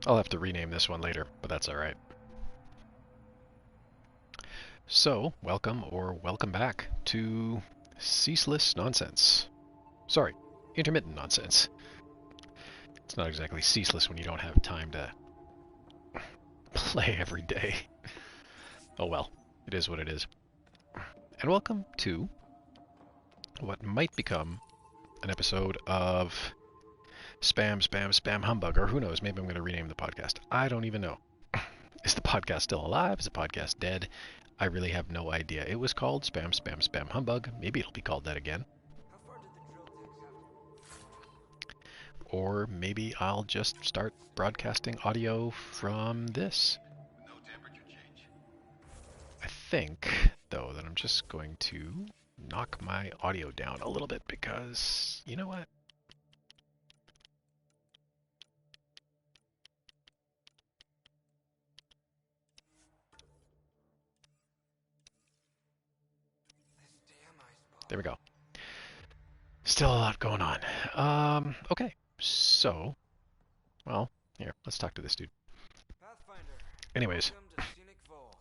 I'll have to rename this one later, but that's alright. So, welcome or welcome back to Ceaseless Nonsense. Sorry, Intermittent Nonsense. It's not exactly ceaseless when you don't have time to play every day. Oh well, it is what it is. And welcome to what might become an episode of Spam Humbug, or who knows, maybe I'm going to rename the podcast. I don't even know. Is the podcast still alive? Is the podcast dead? I really have no idea. It was called Spam Humbug. Maybe it'll be called that again. Or maybe I'll just start broadcasting audio from this. I think, though, that I'm just going to knock my audio down a little bit because, you know what? There we go. Still a lot going on. Okay, so, well, here, let's talk to this dude. Anyways,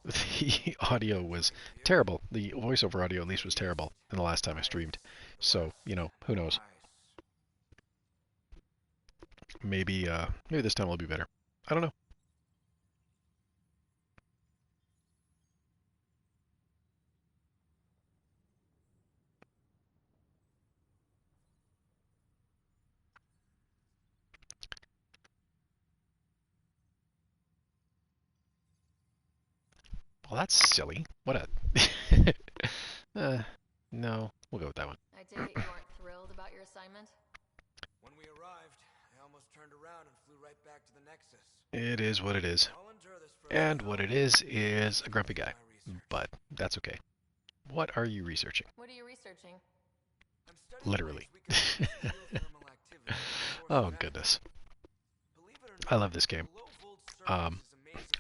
the audio was terrible. The voiceover audio, at least, was terrible in the last time I streamed. So, you know, who knows? Maybe this time it'll be better. I don't know. Well, that's silly. What a... no, we'll go with that one. I take it you aren't thrilled about your assignment? When we arrived, I almost turned around and flew right back to the Nexus. It is what it is. And what it is a grumpy guy. But that's okay. What are you researching? What are you researching? Literally. Oh, goodness. I love this game. I'm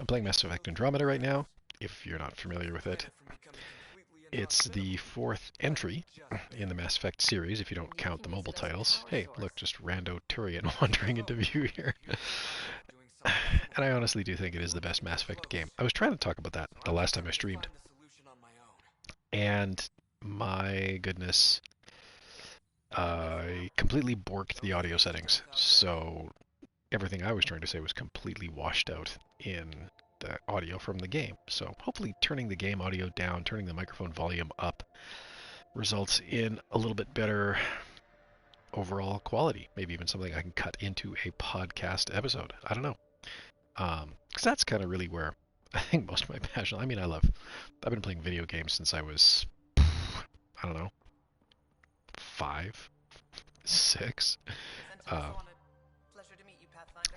playing Mass Effect Andromeda right now, if you're not familiar with it. It's the fourth entry in the Mass Effect series, if you don't count the mobile titles. Hey, look, just rando Turian wandering into view here. And I honestly do think it is the best Mass Effect game. I was trying to talk about that the last time I streamed. And my goodness, I completely borked the audio settings. So everything I was trying to say was completely washed out in the audio from the game. So hopefully turning the game audio down, turning the microphone volume up results in a little bit better overall quality. Maybe even something I can cut into a podcast episode. I don't know. Because that's kind of really where I think most of my passion... I've been playing video games since I was, I don't know, 5, 6. A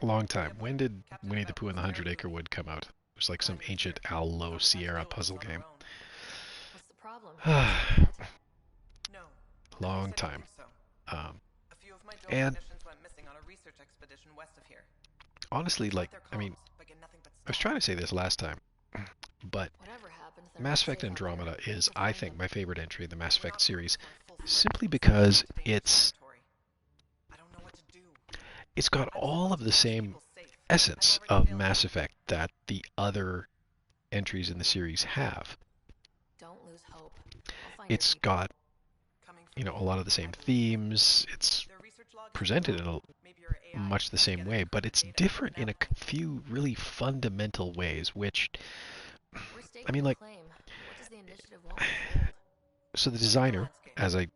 long time. When did Winnie the Pooh and the 100-Acre Wood come out? It was like some ancient Al Low Sierra puzzle game. What's the problem? Long time. And honestly, like, I mean, I was trying to say this last time, but Mass Effect Andromeda is, I think, my favorite entry in the Mass Effect series, simply because it's got all of the same essence of Mass Effect that the other entries in the series have. It's got, you know, a lot of the same themes. It's presented in a much the same way, but it's different in a few really fundamental ways, which, I mean, like, so the designer, as I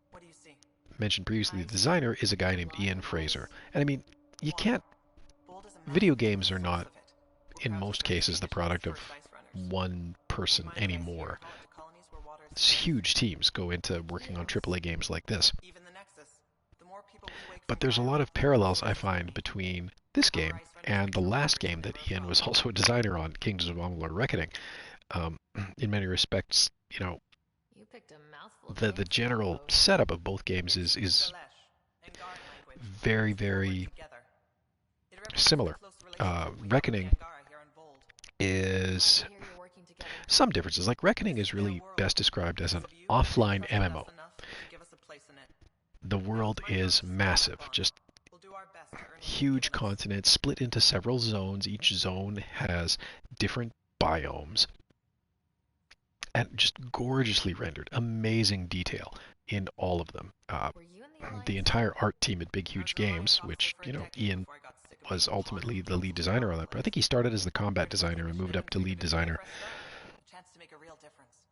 mentioned previously, the designer is a guy named Ian Fraser. And I mean, you can't, video games are not, in most cases, the product of one person anymore. Huge teams go into working on AAA games like this. But there's a lot of parallels I find between this game and the last game that Ian was also a designer on, Kingdoms of Amalur Reckoning. In many respects, you know, the general setup of both games is very, very similar. Reckoning is some differences. Like, Reckoning is really best described as an offline MMO. The world is massive, just huge continent split into several zones. Each zone has different biomes and just gorgeously rendered. Amazing detail in all of them. Were you in the The Alliance? entire art team at Big I Huge was in the Alliance Games, officer which, for a you know, decade Ian before I got sick of was being ultimately pawned the in lead Council's designer power on that, but I play. think he started as the combat Protect designer and moved mission up to and lead even if designer. I pressed start, a chance to make a real difference.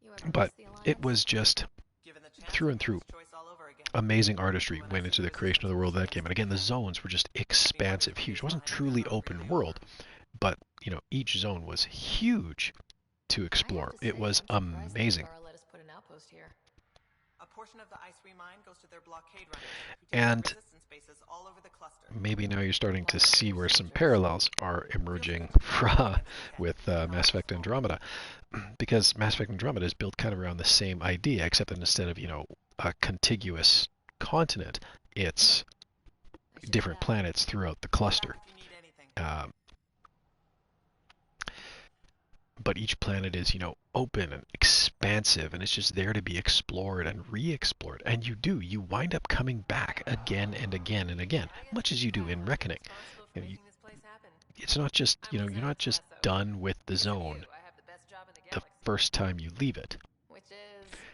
You ever But miss the it Alliance? was just Given the chance, through I'd and do through this choice all over again. amazing artistry When I went see into the the creation of resistance the world of that mercenaries game. And in again, the command, zones were just makes me wonder expansive, if huge. It these wasn't lines are truly never open really world, over. but you know, each zone was huge to I have explore. to say, It was I'm surprised that amazing. Angara let us put an outpost here. A portion of the ice we mine goes to their blockade runners, who take And out resistance bases all over the cluster. maybe now you're starting to Why are see they where some soldiers? parallels are Feels emerging good to be fighting against the tech, with not Mass the Effect foe. Andromeda, because Mass Effect Andromeda is built kind of around the same idea, except that instead of, you know, a contiguous continent, it's I should different head out. planets throughout the Call back cluster. if you need anything. Um, but each planet is, you know, open and expansive, and it's just there to be explored and re-explored. And you wind up coming back again and again and again, much as you do in Reckoning. Responsible for You know, making this place happen. it's not just, I'm you know, you're Lieutenant not just Sasso. done with the Because of you, zone I have the best job in the the galaxy. first time you leave it. Which is,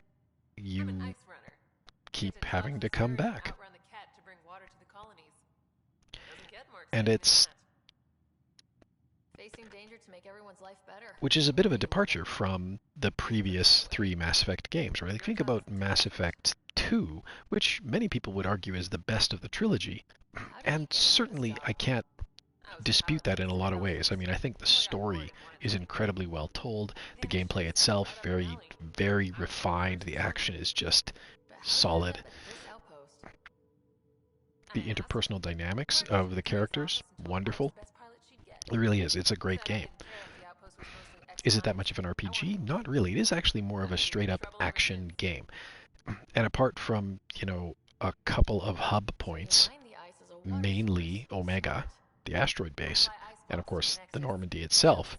I'm an You ice runner. keep Sent to having dodge to the come surge and back. outrun the cat to bring water to the colonies. Doesn't get more And exciting it's, than that. Facing danger to make everyone's life better. which is a bit of a You love departure it. from the previous three Mass Effect games, right? Like, think about Mass Effect 2, which many people would argue is the best of the trilogy. How did you And get into this certainly job? I can't I was dispute that in a lot of pilot ways. I mean, I think the until I got bored story and wanted is something incredibly new. well told. The The ambition gameplay was itself, right up my very, alley. very I was refined. the The first action is just But how did I solid. end up at this outpost? The I asked. interpersonal dynamics Marcus of went the to his characters, office and told Alex wonderful. the best pilot she'd get. It really is. It's a great Said I game. didn't care if the outpost was mostly Is it that ex-Marines. much of an I RPG? wanted Not to. really. It is actually more of a I've been straight in up trouble ever action since. game. And apart from, you know, a couple of hub So you points, mine the ice as a water mainly source. Omega, Smart. the asteroid I'll base, fly ice and of bombs to course the the Nexus. Normandy What itself, else?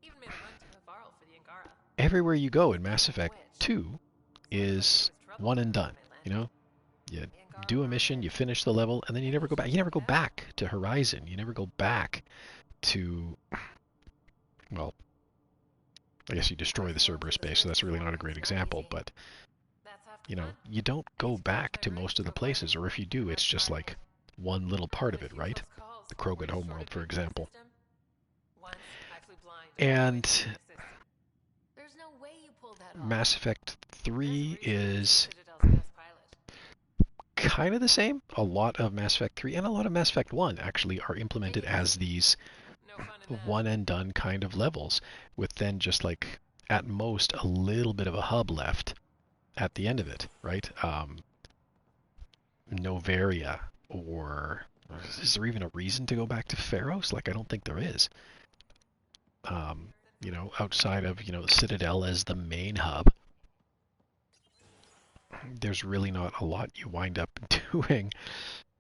Even made a run to Havarl for the Angara. everywhere you go in Mass Speaking of Effect which, 2 sounded like there is was trouble one there and when done. I You landed. know, you The Angara do a were on mission, you edge. finish the level, and then you Maybe never I go should back. You never check go it out. back to Horizon. You never go back to, well, I guess you destroy the Going Cerberus through the base, so that's spaces really won't not a be great not example, easy. but That's half the you know, fun. you don't go Each time back try to to race most of the to avoid places, it. or if you do, The it's rest just flying like it. one little I've part had of a it, few right? close calls The where Krogan you shorted homeworld, for me from the example. system. Once I flew blind all the way And to the Nexus. There's no way you pulled that off. Mass Effect There's a 3 reason I was is Citadel's best pilot. kind of the same. A lot of Mass Effect 3 and a lot of Mass Effect 1 actually are implemented Take it as easy. these No fun in that. one and done kind of levels, with then just like at most a little bit of a hub left at the end of it, right? Novaria, or is there even a reason to go back to Pharos? Like, I don't think there is. You know, outside of, you know, Citadel as the main hub, there's really not a lot you wind up doing.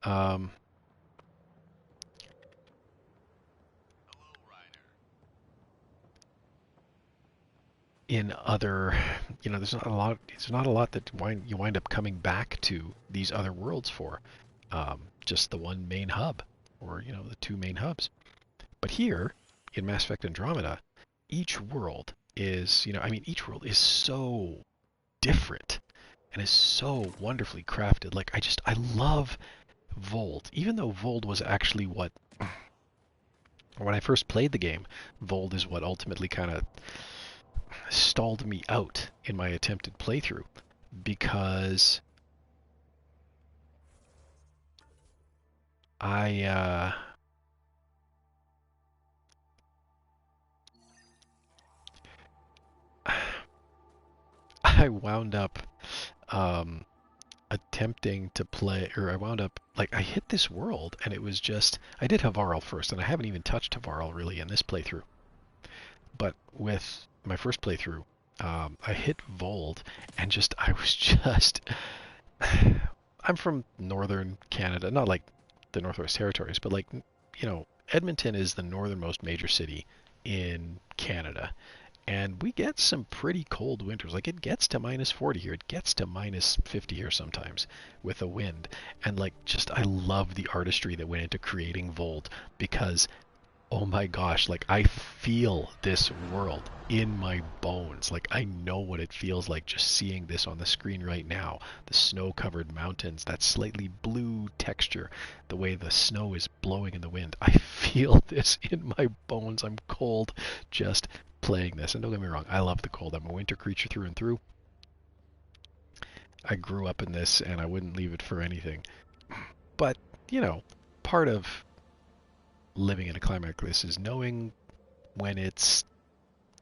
Um, in other, you know, there's not a lot. It's not a lot that you wind up coming back to these other worlds for. Just the one main hub, or you know, the two main hubs. But here in Mass Effect Andromeda, each world is, you know, I mean, each world is so different and is so wonderfully crafted. Like, I love Vold, even though Vold was actually what, when I first played the game, Vold is what ultimately kind of stalled me out in my attempted playthrough, because I I wound up um, attempting to play, or I wound up like I hit this world, and it was just I did Havarl first, and I haven't even touched Havarl really in this playthrough. But with my first playthrough, I hit Vold, and just I was just I'm from northern Canada, not like the Northwest Territories, but like, you know, Edmonton is the northernmost major city in Canada, And we get some pretty cold winters. Like, it gets to -40 here. It gets to -50 here sometimes with the wind. And, like, just, I love the artistry that went into creating Vold because, oh my gosh, like, I feel this world in my bones. Like, I know what it feels like just seeing this on the screen right now. The snow-covered mountains, that slightly blue texture, the way the snow is blowing in the wind. I feel this in my bones. I'm cold just playing this. And don't get me wrong, I love the cold. I'm a winter creature through and through. I grew up in this and I wouldn't leave it for anything. But, you know, part of living in a climate like this is knowing when it's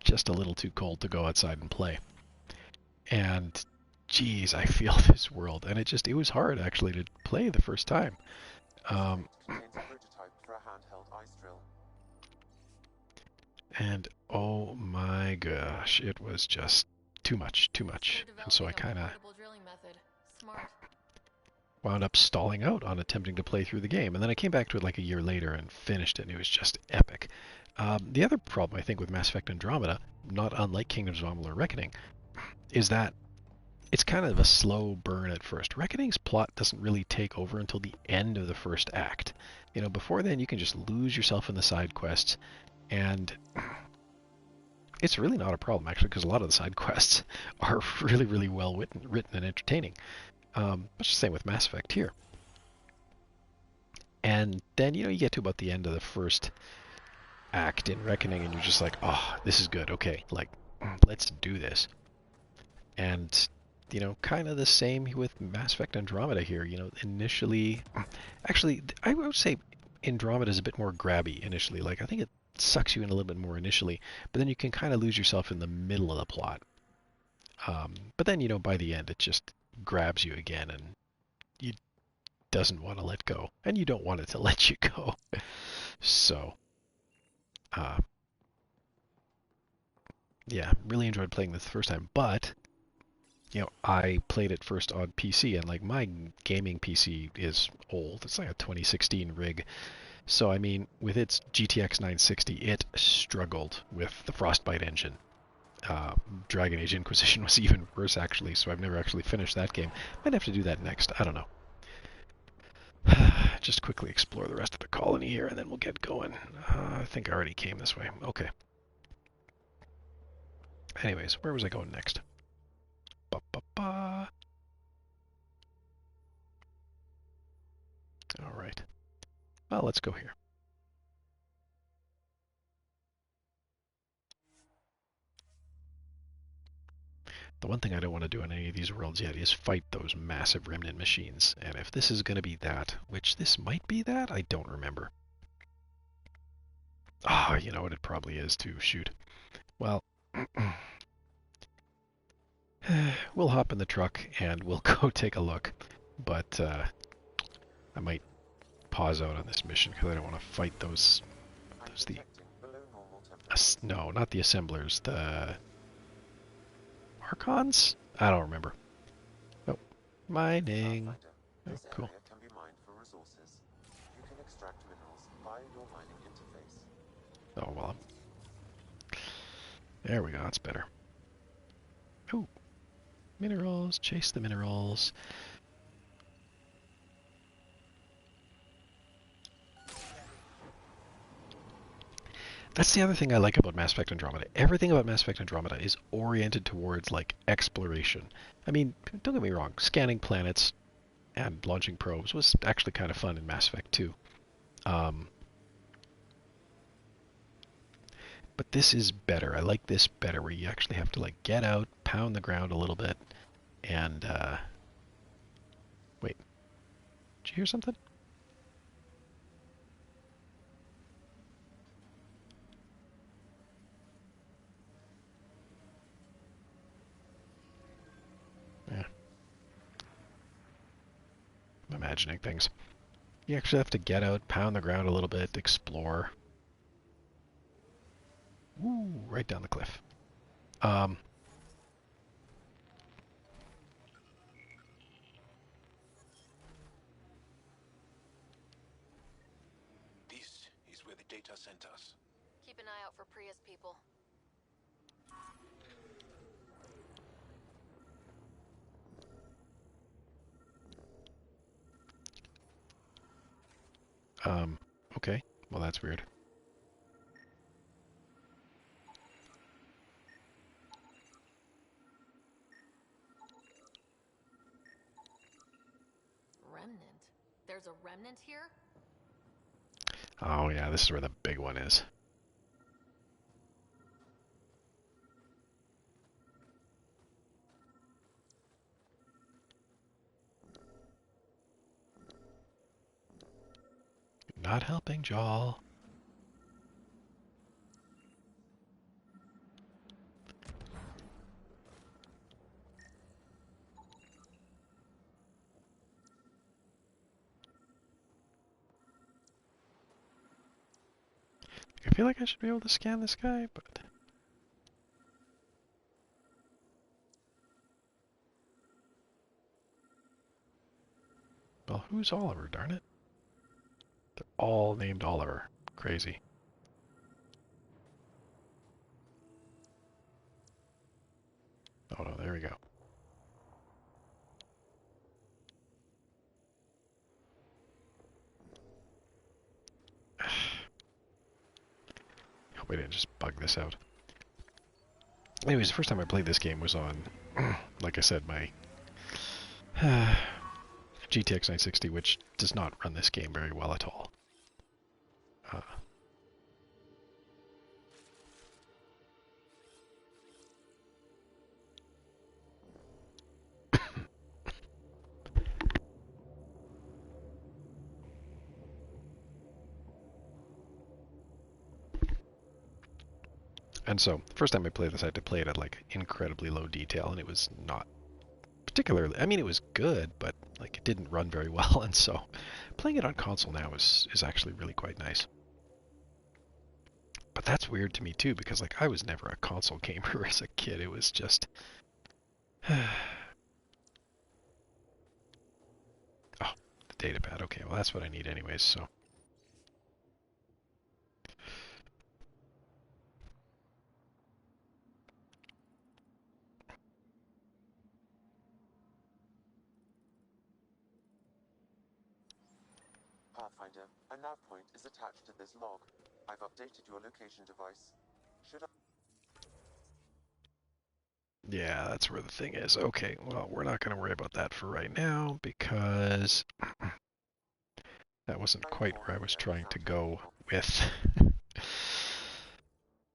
just a little too cold to go outside and play. And geez, I feel this world. And it was hard actually to play the first time. Um, and oh my gosh, it was just too much. And so I kind of wound up stalling out on attempting to play through the game. And then I came back to it like a year later and finished it, and it was just epic. The other problem, I think, with Mass Effect Andromeda, not unlike Kingdoms of Amalur Reckoning, is that it's kind of a slow burn at first. Reckoning's plot doesn't really take over until the end of the first act. You know, before then you can just lose yourself in the side quests, and it's really not a problem actually, because a lot of the side quests are really well written and entertaining. Much the same with Mass Effect here. And then, you know, you get to about the end of the first act in Reckoning, and you're just like, oh, this is good. Okay, like, let's do this. And, you know, kind of the same with Mass Effect Andromeda here. You know, initially, actually, I would say Andromeda is a bit more grabby initially. Like, I think it sucks you in a little bit more initially, but then you can kind of lose yourself in the middle of the plot. But then, you know, by the end, it just grabs you again, and you doesn't want to let go, and you don't want it to let you go. So, uh, yeah, really enjoyed playing this the first time, but you know, I played it first on PC, and like my gaming PC is old. It's like a 2016 rig. So I mean, with its GTX 960, it struggled with the Frostbite engine. Dragon Age Inquisition was even worse actually, so I've never actually finished that game. Might have to do that next. I don't know. Just quickly explore the rest of the colony here, and then we'll get going. I think I already came this way. Okay. Anyways, where was I going next? Ba-ba-ba. All right. Well, let's go here. The one thing I don't want to do in any of these worlds yet is fight those massive remnant machines. And if this is going to be that, which this might be that, I don't remember. Ah, you know what it probably is too. Shoot. Well, we'll hop in the truck and we'll go take a look. But I might pause out on this mission because I don't want to fight those the no, not the assemblers, the Archons? I don't remember. Oh, mining. Oh, cool. Oh, well. There we go. That's better. Oh, minerals. Chase the minerals. That's the other thing I like about Mass Effect Andromeda. Everything about Mass Effect Andromeda is oriented towards, like, exploration. I mean, don't get me wrong. Scanning planets and launching probes was actually kind of fun in Mass Effect 2. But this is better. I like this better, where you actually have to, like, get out, pound the ground a little bit, and, wait. Did you hear something? Yeah. I'm imagining things. You actually have to get out, pound the ground a little bit, explore. Woo, right down the cliff. This is where the data sent us. Keep an eye out for Prius people. Okay. Well, that's weird. Remnant. There's a remnant here? Oh, yeah, this is where the big one is. Not helping, Jal. I feel like I should be able to scan this guy, but... Well, who's Oliver, darn it? They're all named Oliver. Crazy. Oh no, there we go. Hope I didn't just bug this out. Anyways, the first time I played this game was on, like I said, my GTX 960, which does not run this game very well at all. And so, the first time I played this, I had to play it at like incredibly low detail, and it was not particularly. I mean, it was good, but like it didn't run very well. And so, playing it on console now is actually really quite nice. But that's weird to me too, because like I was never a console gamer as a kid. It was just. Oh, the datapad. Okay, well that's what I need anyways. So. Pathfinder, a nav point is attached to this log. I've updated your location device. Should I... Yeah, that's where the thing is. Okay, well, we're not going to worry about that for right now because that wasn't quite where I was trying to go with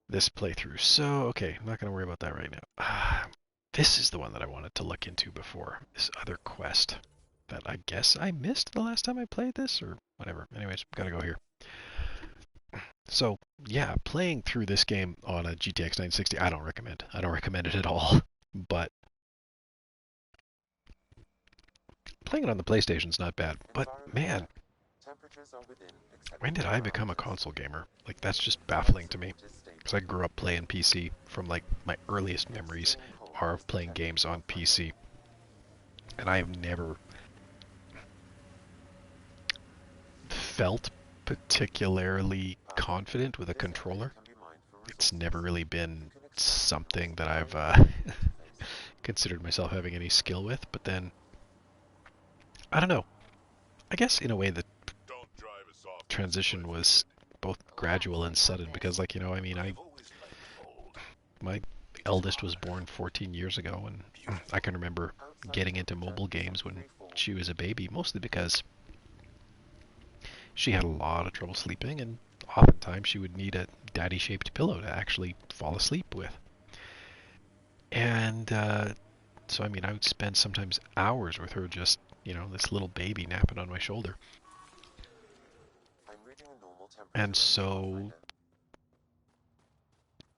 this playthrough. So, okay, I'm not going to worry about that right now. This is the one that I wanted to look into before, this other quest that I guess I missed the last time I played this, or whatever. Anyways, gotta go here. So, yeah, playing through this game on a GTX 960, I don't recommend. I don't recommend it at all. But playing it on the PlayStation's not bad. But, man, Temperatures are within when did acceptable I become a parameters. console gamer? Like, that's just baffling to me. Because I grew up playing PC from, like, my earliest memories are of playing games on PC. And I have never felt particularly confident with a controller. It's never really been something that I've considered myself having any skill with, but then, I don't know. I guess in a way the transition was both gradual and sudden because, like, I mean, my eldest was born 14 years ago, and I can remember getting into mobile games when she was a baby, mostly because she had a lot of trouble sleeping, and oftentimes she would need a daddy-shaped pillow to actually fall asleep with. And so, I mean, I would spend sometimes hours with her just, this little baby napping on my shoulder. And so,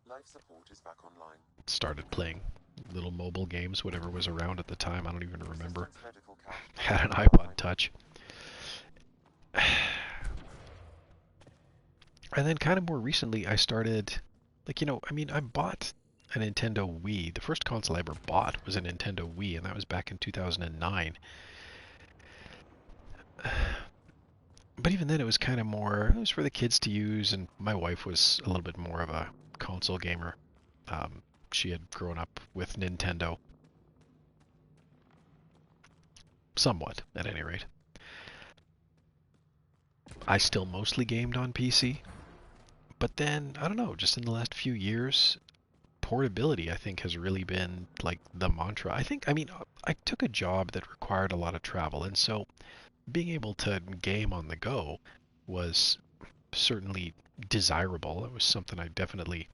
Life support is back online. started playing little mobile games, whatever was around at the time. I don't even remember. Had an iPod Touch. And then kind of more recently, I started, like, I mean, I bought a Nintendo Wii. The first console I ever bought was a Nintendo Wii, and that was back in 2009. But even then, it was kind of more, it was for the kids to use, and my wife was a little bit more of a console gamer. she had grown up with Nintendo. Somewhat, at any rate. I still mostly gamed on PC, but then, I don't know, just in the last few years, portability, I think, has really been like the mantra. I mean, I took a job that required a lot of travel, and so being able to game on the go was certainly desirable. It was something I definitely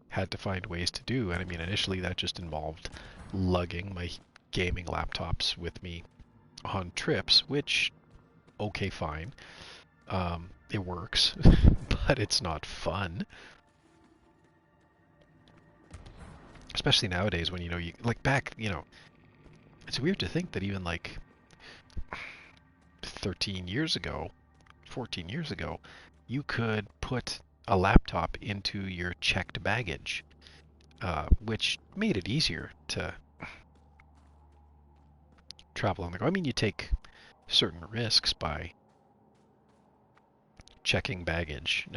had to find ways to do. And I mean, initially that just involved lugging my gaming laptops with me on trips, which, okay, fine. It works, but it's not fun. Especially nowadays when, you like back, it's weird to think that even like 13 years ago, 14 years ago, you could put a laptop into your checked baggage, which made it easier to travel on the go. I mean, you take certain risks by checking baggage,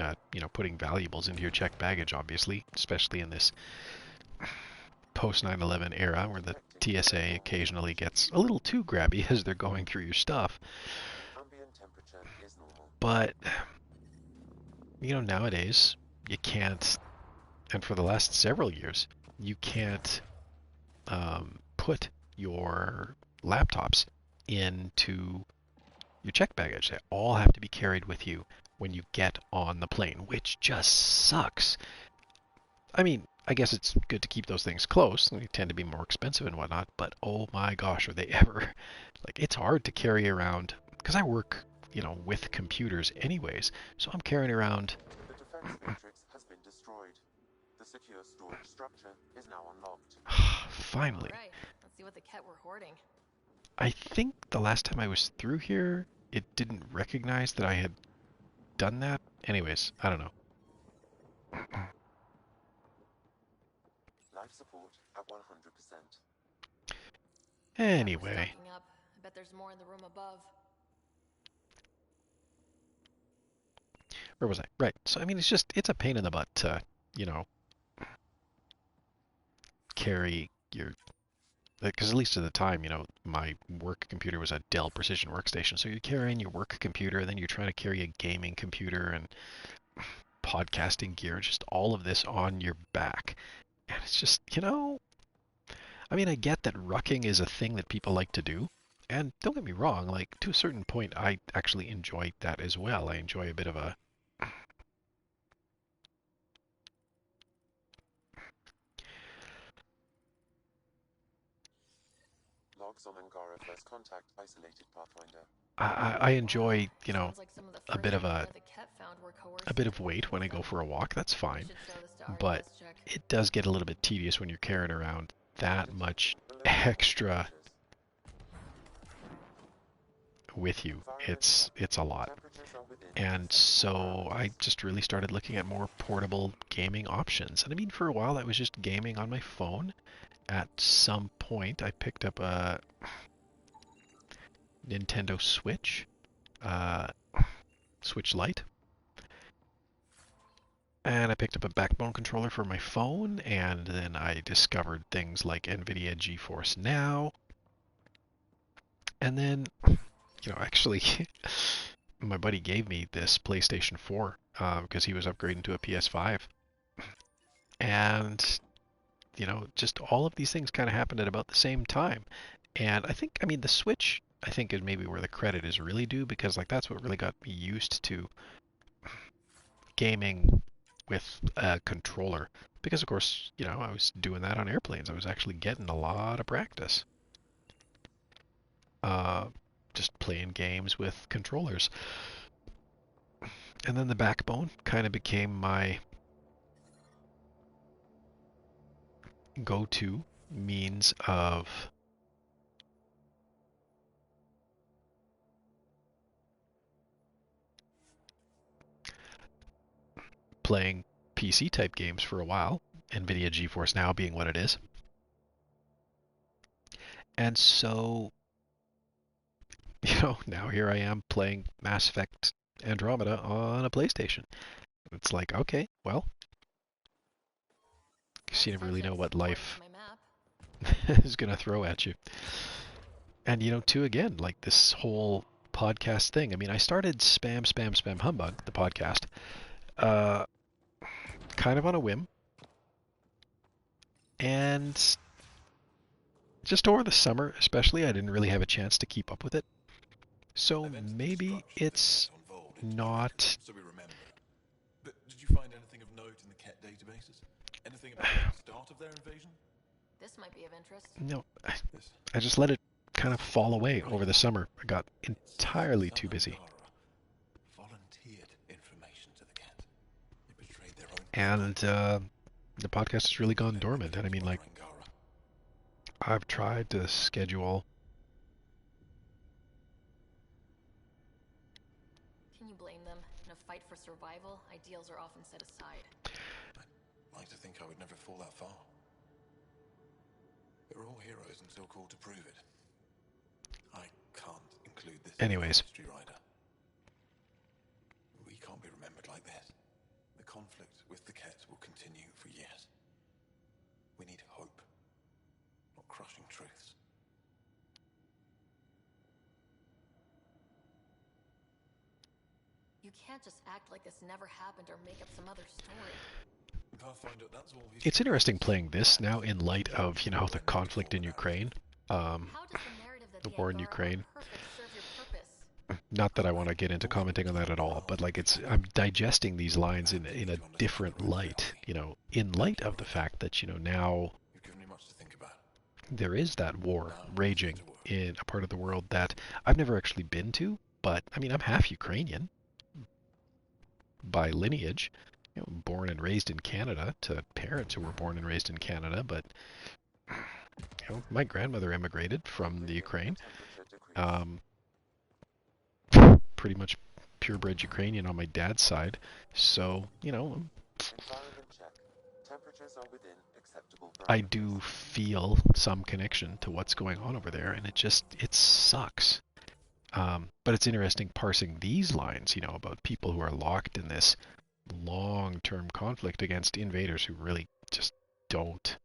putting valuables into your checked baggage, obviously, especially in this post 9/11 era where the TSA occasionally gets a little too grabby as they're going through your stuff. Ambient temperature is normal. But, nowadays, you can't, and for the last several years, you can't put your laptops into your checked baggage. They all have to be carried with you when you get on the plane, which just sucks. I mean, I guess it's good to keep those things close. They tend to be more expensive and whatnot, but oh my gosh, are they ever. Like, it's hard to carry around, because I work, with computers anyways, so I'm carrying around. The defense matrix has been destroyed. The secure storage structure is now unlocked. Finally. All right, let's see what the Ket were hoarding. I think the last time I was through here, it didn't recognize that I had done that. Anyways, I don't know. Life support at 100%. Anyway. We're stocking up. I bet there's more in the room above. Where was I? Right. So, I mean, it's a pain in the butt to, carry your, because at least at the time, my work computer was a Dell Precision Workstation. So you're carrying your work computer, then you're trying to carry a gaming computer and podcasting gear, just all of this on your back. And it's just, I mean, I get that rucking is a thing that people like to do. And don't get me wrong, like, to a certain point, I actually enjoy that as well. I enjoy a bit of a Logs on Angara first contact isolated Pathfinder. I enjoy, Sounds like some of the a first bit of people a that the Ket found were coerced a bit into of weight when I go for a walk. That's We fine. should show this to But RDS check. it does get a little bit tedious when you're carrying around that much Below extra temperatures. with you. It's a lot. Temperatures are within And so I just really started looking at more portable gaming options. And I mean, for a while, I was just gaming on my phone. At some point, I picked up a Nintendo Switch, uh, Switch Lite. And I picked up a Backbone controller for my phone, and then I discovered things like NVIDIA GeForce Now. And then, actually, my buddy gave me this PlayStation 4 because he was upgrading to a PS5. And, just all of these things kind of happened at about the same time. And I mean, the Switch, I think, is maybe where the credit is really due, because, like, that's what really got me used to gaming with a controller. Because, of course, I was doing that on airplanes. I was actually getting a lot of practice. Uh, just playing games with controllers. And then the Backbone kind of became my go-to means of playing PC type games for a while, NVIDIA GeForce Now being what it is. And so, now here I am playing Mass Effect Andromeda on a PlayStation. It's like, okay, well, you never really know what life My map. is going to throw at you. And, too, again, like this whole podcast thing. I mean, I started Spam Humbug, the podcast, uh, kind of on a whim. And just over the summer, especially, I didn't really have a chance to keep up with it. So maybe it's not... So we remember. But did you find anything of note in the Ket databases? Anything about the start of their invasion? This might be of interest. No, I just let it kind of fall away over the summer. I got entirely too busy. Volunteered information to the Ket. They betrayed their own. And the podcast has really gone dormant. And I mean, like, I've tried to schedule... Can you blame them? In a fight for survival, ideals are often set aside. I'd like to think I would never fall that far. We're all heroes until called to prove it. I can't include this. Anyways. History Rider. We can't be remembered like this. The conflict with the Ket will continue for years. We need hope, not crushing truths. You can't just act like this never happened or make up some other story. Pathfinder, that's all It's interesting playing this now in light of, the conflict in Ukraine. How does the narrative that The war in Angara are Ukraine. perfect serve your purpose? Not that I want to get into commenting on that at all, but like I'm digesting these lines in a different light, in light of the fact that, now You've given me much to think about. there is that war raging in a part of the world that I've never actually been to, but I mean, I'm half Ukrainian by lineage, born and raised in Canada to parents who were born and raised in Canada, but my grandmother emigrated from the Ukraine. Pretty much purebred Ukrainian on my dad's side, so Environment check. Temperatures are within acceptable I parameters. do feel some connection to what's going on over there, and it sucks. But it's interesting parsing these lines, about people who are locked in this long-term conflict against invaders who really just don't.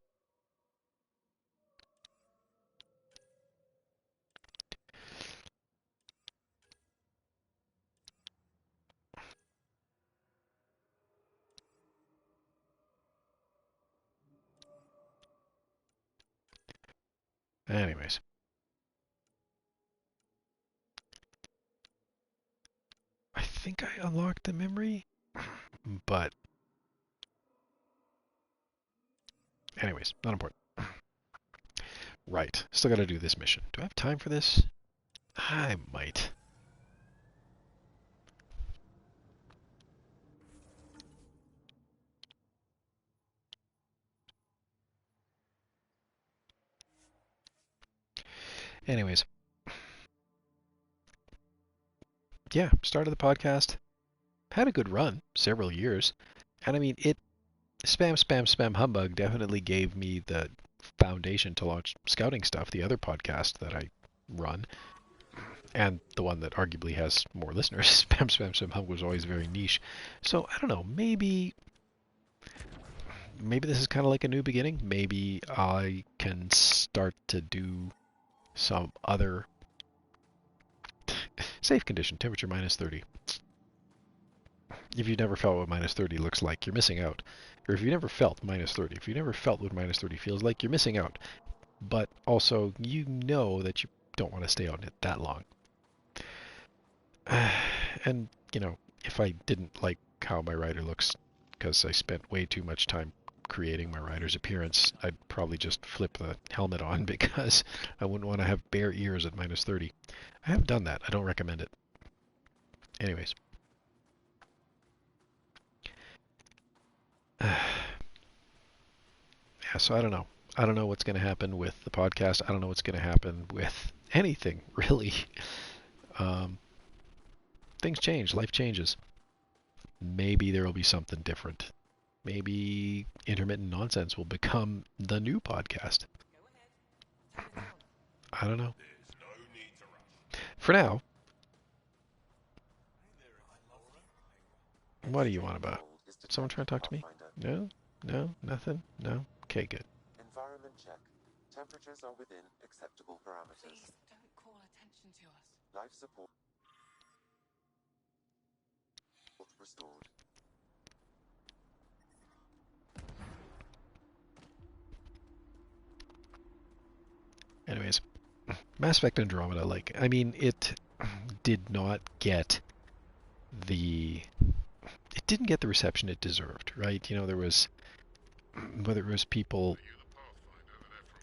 Anyways. I think I unlocked the memory, but anyways, not important. Right, still gotta do this mission. Do I have time for this? I might. Anyways. Yeah, started the podcast. Had a good run, several years. And I mean, Spam Humbug definitely gave me the foundation to launch Scouting Stuff, the other podcast that I run. And the one that arguably has more listeners. Spam Humbug was always very niche. So, I don't know, maybe this is kind of like a new beginning. Maybe I can start to do some other safe condition, temperature minus 30. If you've never felt what minus 30 looks like, you're missing out. Or if you've never felt minus 30, if you never felt what minus 30 feels like, you're missing out. But also, you know that you don't want to stay on it that long. And, if I didn't like how my rider looks, because I spent way too much time creating my rider's appearance, I'd probably just flip the helmet on because I wouldn't want to have bare ears at minus 30. I have done that. I don't recommend it. Anyways. Yeah, so I don't know. I don't know what's going to happen with the podcast. I don't know what's going to happen with anything, really. Things change. Life changes. Maybe there will be something different. Maybe intermittent nonsense will become the new podcast. I don't know. For now, what do you want about? Someone trying to talk to me? No? No? Nothing? No? Okay, good. Environment check. Temperatures are within acceptable parameters. Please don't call attention to us. Life support restored. Anyways, Mass Effect Andromeda, like, I mean, it did not get the... It didn't get the reception it deserved, right? You know, there was... Whether it was people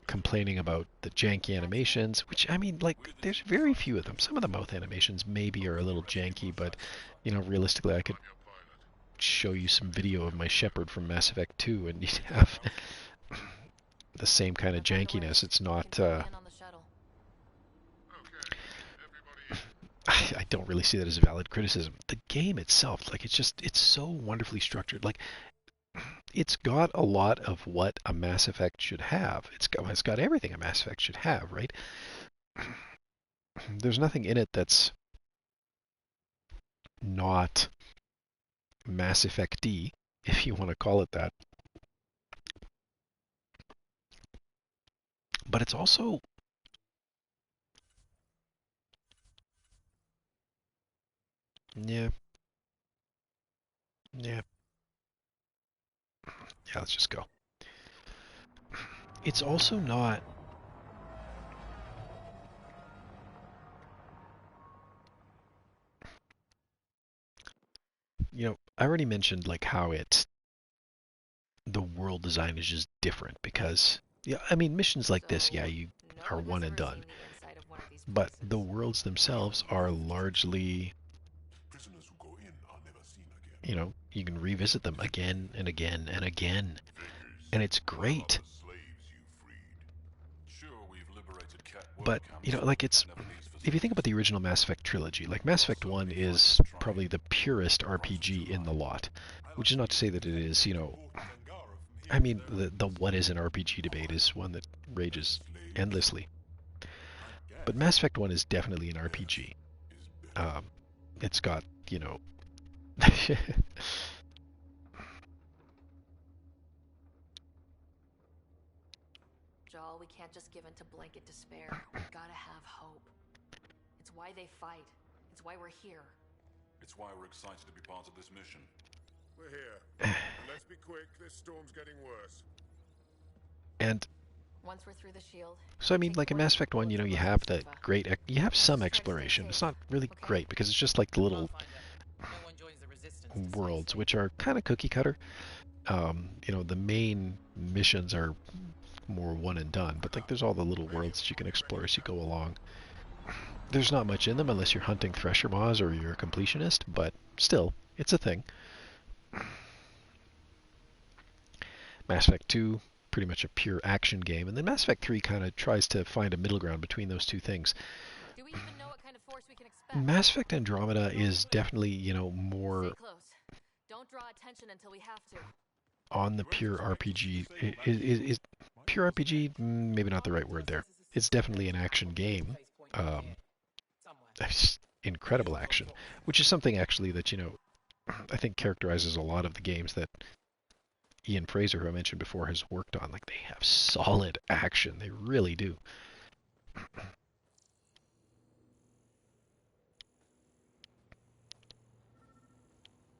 complaining about the janky animations, which, I mean, like, there's very few of them. Some of the mouth animations maybe are a little janky, but, you know, realistically, I could show you some video of my Shepard from Mass Effect 2, and you'd have the same kind of jankiness. It's not... I don't really see that as a valid criticism. The game itself, like, it's so wonderfully structured. Like, it's got a lot of what a Mass Effect should have. It's got everything a Mass Effect should have, right? There's nothing in it that's not Mass Effect-y, if you want to call it that. But it's also... Yeah. Yeah. Yeah, let's just go. It's also not... You know, I already mentioned, like, how the world design is just different because, yeah, I mean, missions like this, yeah, you are one and done. But the worlds themselves are largely, Prisoners who go in are never seen again. you know, you can revisit them again and again and again. And it's great. But, you know, like, it's... If you think about the original Mass Effect trilogy, like, Mass Effect 1 is probably the purest RPG in the lot. Which is not to say that it is, you know... I mean, the what is an RPG debate is one that rages endlessly. But Mass Effect 1 is definitely an RPG. It's got, you know... Joel, we can't just give in to blanket despair. We gotta have hope. It's why they fight. It's why we're here. It's why we're excited to be part of this mission. We're here. And let's be quick, this storm's getting worse. And once we're through the shield. So I mean, like in Mass Effect 1, you know, you have the you have some exploration. It's not really great because it's just like the little worlds, which are kind of cookie cutter. You know, the main missions are more one and done, but like there's all the little worlds that you can explore as you go along. There's not much in them unless you're hunting Thresher Maws or you're a completionist, but still, it's a thing. Mass Effect 2, pretty much a pure action game, and then Mass Effect 3 kind of tries to find a middle ground between those two things. Do we even know what kind of force we can expect? Mass Effect Andromeda is definitely, you know, more... Stay close. Don't draw attention until we have to. On the pure RPG. Is pure RPG maybe not the right word there. It's definitely an action game. Incredible action, which is something actually that, you know, I think characterizes a lot of the games that Ian Fraser, who I mentioned before, has worked on. Like, they have solid action. They really do.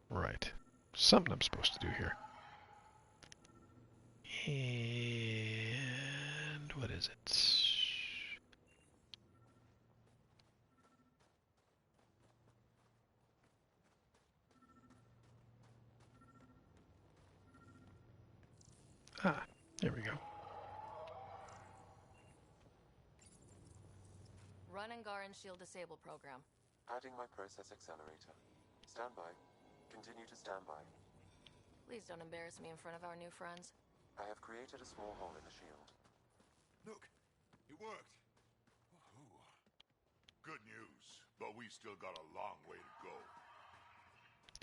Right. Something I'm supposed to do here. And what is it? Ah, there we go. Run Angaran Shield Disable program. Adding my process accelerator. Stand by. Continue to stand by. Please don't embarrass me in front of our new friends. I have created a small hole in the shield. Look, it worked. Woohoo. Good news, but we still got a long way to go.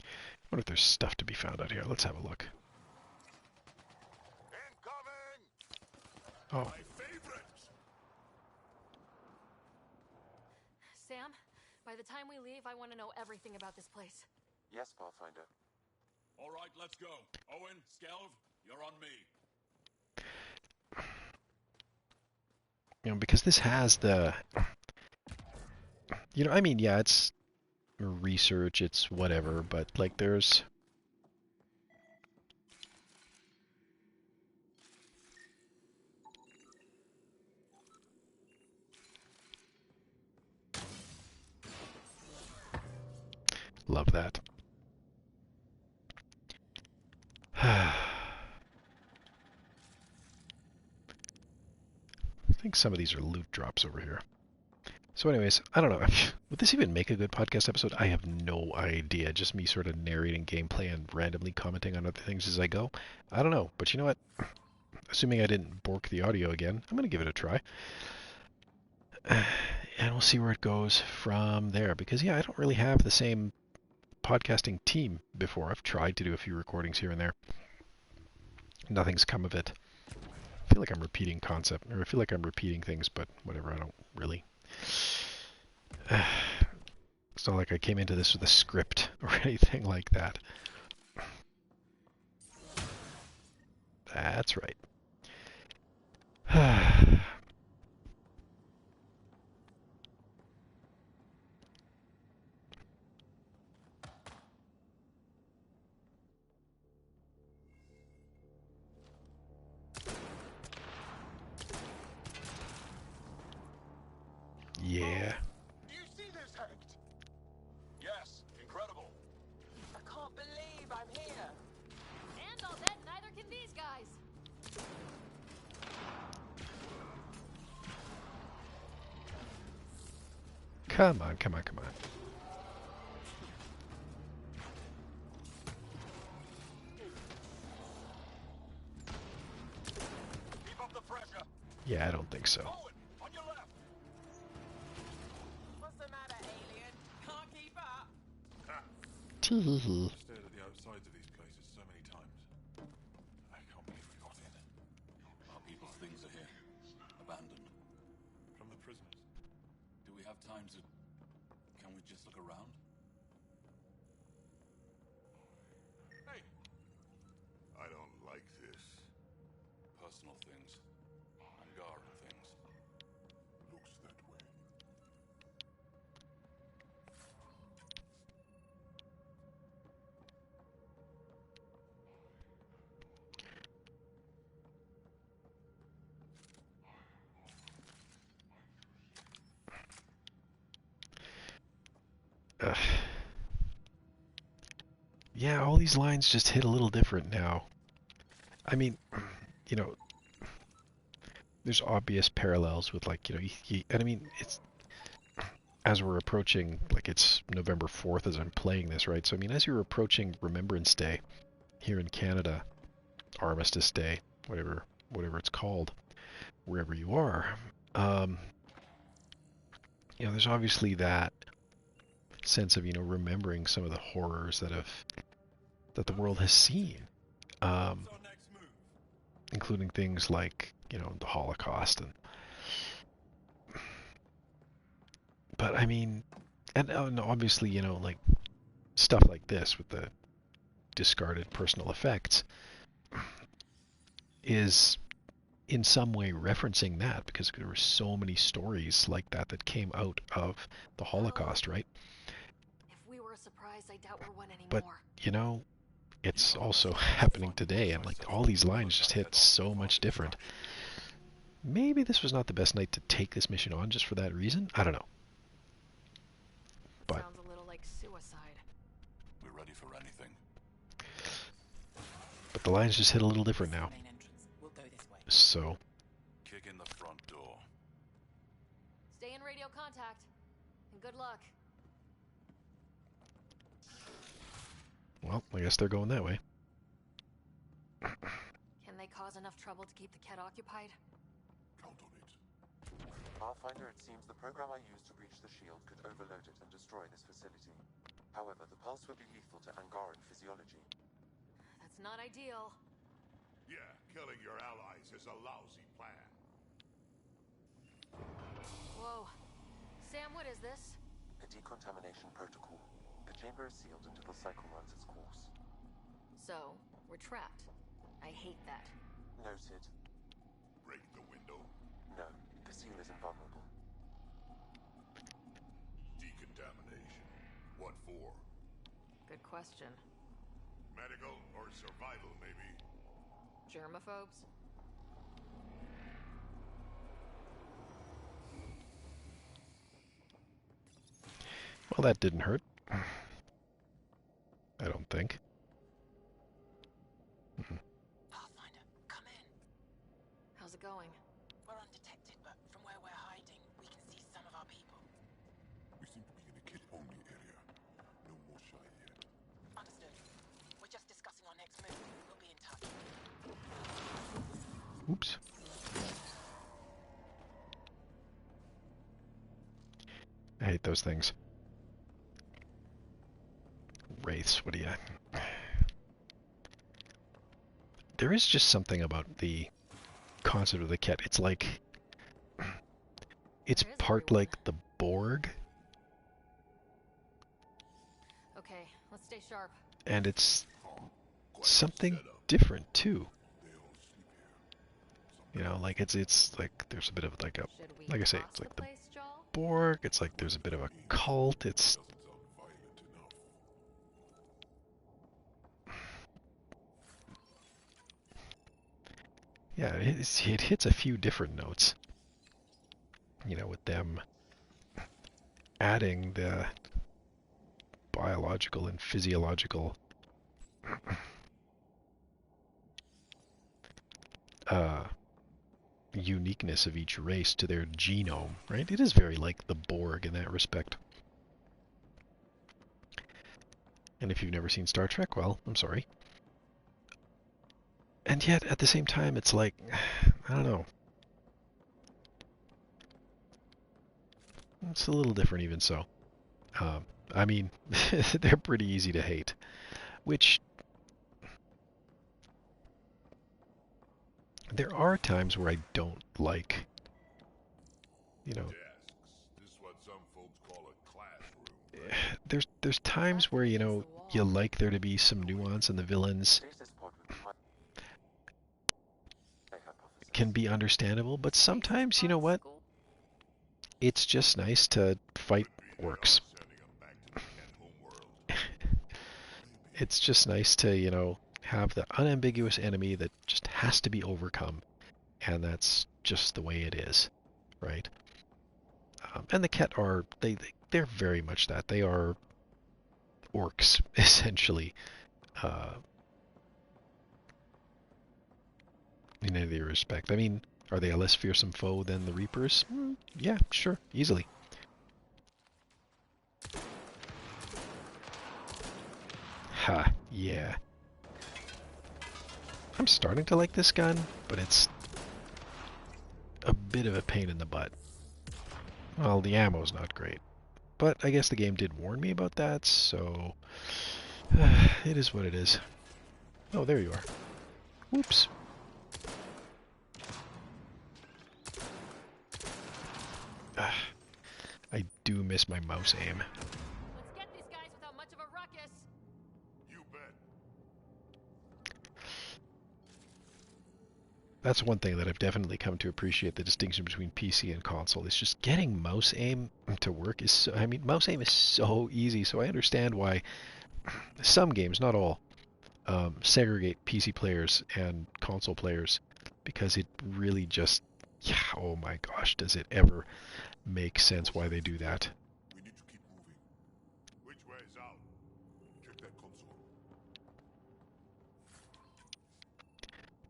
I wonder if there's stuff to be found out here. Let's have a look. Incoming! Oh. My favorite! Sam, by the time we leave, I want to know everything about this place. Yes, Pathfinder. All right, let's go. Owen, Skelv, you're on me. because this has the, I mean, yeah, it's research, it's whatever, but like there's love that. I think some of these are loot drops over here. So anyways, I don't know. Would this even make a good podcast episode? I have no idea. Just me sort of narrating gameplay and randomly commenting on other things as I go. I don't know. But you know what? Assuming I didn't bork the audio again, I'm going to give it a try. And we'll see where it goes from there. Because, yeah, I don't really have the same podcasting team before. I've tried to do a few recordings here and there. Nothing's come of it. I feel like I'm repeating concept, or I feel like I'm repeating things, but whatever, I don't really. It's not like I came into this with a script or anything like that. That's right. Yeah. Do you see this, Hank? Yes, incredible. I can't believe I'm here. And I'll bet neither can these guys. Come on, come on, come on. Keep up the pressure. Yeah, I don't think so. Forward, on your left. What's the matter, alien? Can't keep up? Tee. Stared at the outsides of these places so many times. I can't believe we got in. Our people's things are here. Abandoned. From the prisoners. Do we have time to... Can we just look around? Hey, I don't like this. Personal things. Angaran things. Looks that way. Yeah, all these lines just hit a little different now. I mean, there's obvious parallels with like, and I mean, it's as we're approaching, like it's November 4th as I'm playing this, right? So I mean, as you're approaching Remembrance Day here in Canada, Armistice Day, whatever it's called, wherever you are, there's obviously that sense of, remembering some of the horrors that the world has seen, what's our next move? including things like, the Holocaust but I mean, and obviously, like stuff like this with the discarded personal effects is in some way referencing that because there were so many stories like that came out of the Holocaust, right? If we were a surprise, I doubt we're one But, anymore. it's also happening today, and like all these lines just hit so much different. Maybe this was not the best night to take this mission on just for that reason. I don't know. But Sounds a little like suicide. We're ready for anything. the lines just hit a little different now. Main entrance. We'll go this way. So, Kick in the front door. Stay in radio contact. And good luck. well, I guess they're going that way. Can they cause enough trouble to keep the Ket occupied? Count on it. Pathfinder, it seems the program I used to breach the shield could overload it and destroy this facility. However, the pulse would be lethal to Angaran physiology. That's not ideal. Yeah, killing your allies is a lousy plan. Whoa. Sam, what is this? A decontamination protocol. The chamber is sealed until the cycle runs its course. So, we're trapped. I hate that. Noted. Break the window. No, The seal is invulnerable. Decontamination. What for? Good question. Medical or survival, maybe? Germaphobes? Well, that didn't hurt. I don't think. Pathfinder, come in. How's it going? We're undetected, but from where we're hiding, we can see some of our people. We seem to be in a kid-only area. No Moshae yet. Understood. We're just discussing our next move. We'll be in touch. Oops. I hate those things. Wraiths, what do you... There is just something about the concept of the Ket. It's like... It's Where is part everyone? like the Borg, Okay, let's stay sharp. and it's Quite something set up. different too. They all sleep here. You know, like it's like there's a bit of like a... Should we Like I say, cross it's like the the place, Joel? Borg, it's like there's a bit of a cult, it's... Doesn't sound violent enough. Yeah, it hits a few different notes. You know, with them adding the biological and physiological uniqueness of each race to their genome, right? It is very like the Borg in that respect. And if you've never seen Star Trek, well, I'm sorry. And yet, at the same time, it's like, I don't know. It's a little different even so. I mean, they're pretty easy to hate. Which, there are times where I don't like, you know, Desks. This is what some folks call a classroom. there's times where, you know, you like there to be some nuance and the villains Stasis pod would be my hypothesis. can be understandable, but sometimes, you know what? It's just nice to fight orcs. Sending them back to the Kent homeworld. It's just nice to, you know, have the unambiguous enemy that just has to be overcome, and that's just the way it is, right? And the Ket are they're very much that. They are orcs essentially, in any respect. I mean, are they a less fearsome foe than the Reapers? Yeah, sure, easily. Ha, yeah. I'm starting to like this gun, but it's a bit of a pain in the butt. Well, the ammo's not great. But I guess the game did warn me about that, so... it is what it is. Oh, there you are. Whoops. I do miss my mouse aim. Let's get these guys without much of a ruckus. You bet. That's one thing that I've definitely come to appreciate, the distinction between PC and console. It's just getting mouse aim to work is so, I mean, mouse aim is so easy, so I understand why some games, not all, segregate PC players and console players, because it really just, yeah, oh my gosh, does it ever make sense why they do that? We need to keep moving. Which way is out? Check that console.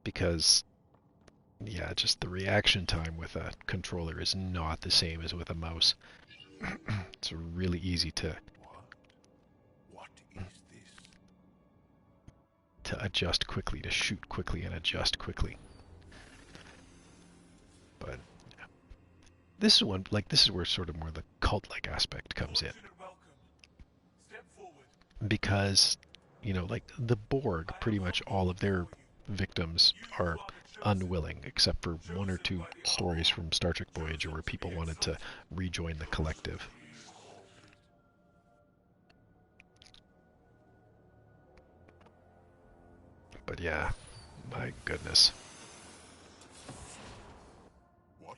Because, yeah, just the reaction time with a controller is not the same as with a mouse. It's really easy to What is this? adjust quickly, to shoot quickly and adjust quickly. But yeah. This is one, like, this is where sort of more the cult-like aspect comes in. Welcome. Step forward. Because, you know, like the Borg, pretty much all of their victims are unwilling, except for one or two stories from Star Trek Voyager where people wanted to rejoin the collective. But yeah, my goodness. What?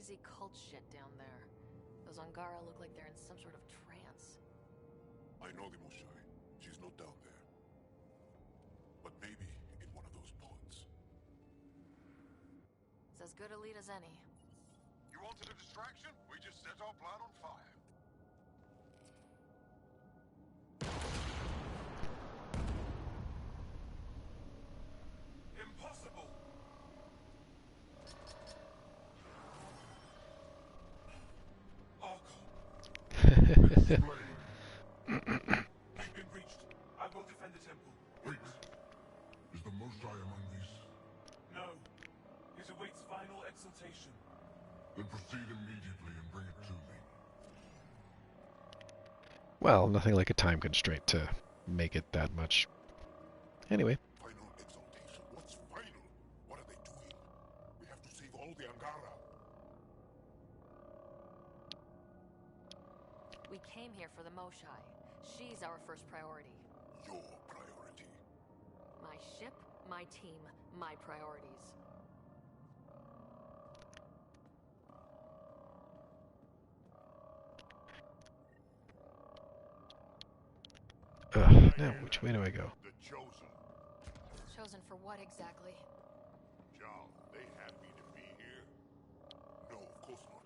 crazy cult shit down there. Those Angara look like they're in some sort of trance. I know the Moshae. She's not down there. But maybe in one of those pods. It's as good a lead as any. You wanted a distraction? We just set our plan on fire. Impossible! Archon, you've been breached. I will defend the temple. Wait. Is the Moshae among these? No. It awaits final exaltation. Then proceed immediately and bring it to me. Well, nothing like a time constraint to make it that much. Anyway. Final exaltation? What's final? What are they doing? We have to save all the Angara. We came here for the Moshae. She's our first priority. Your priority. My ship, my team, my priorities. Now, which way do I go? The Chosen. Chosen for what exactly? Jal, they happy to be here? No, of course not.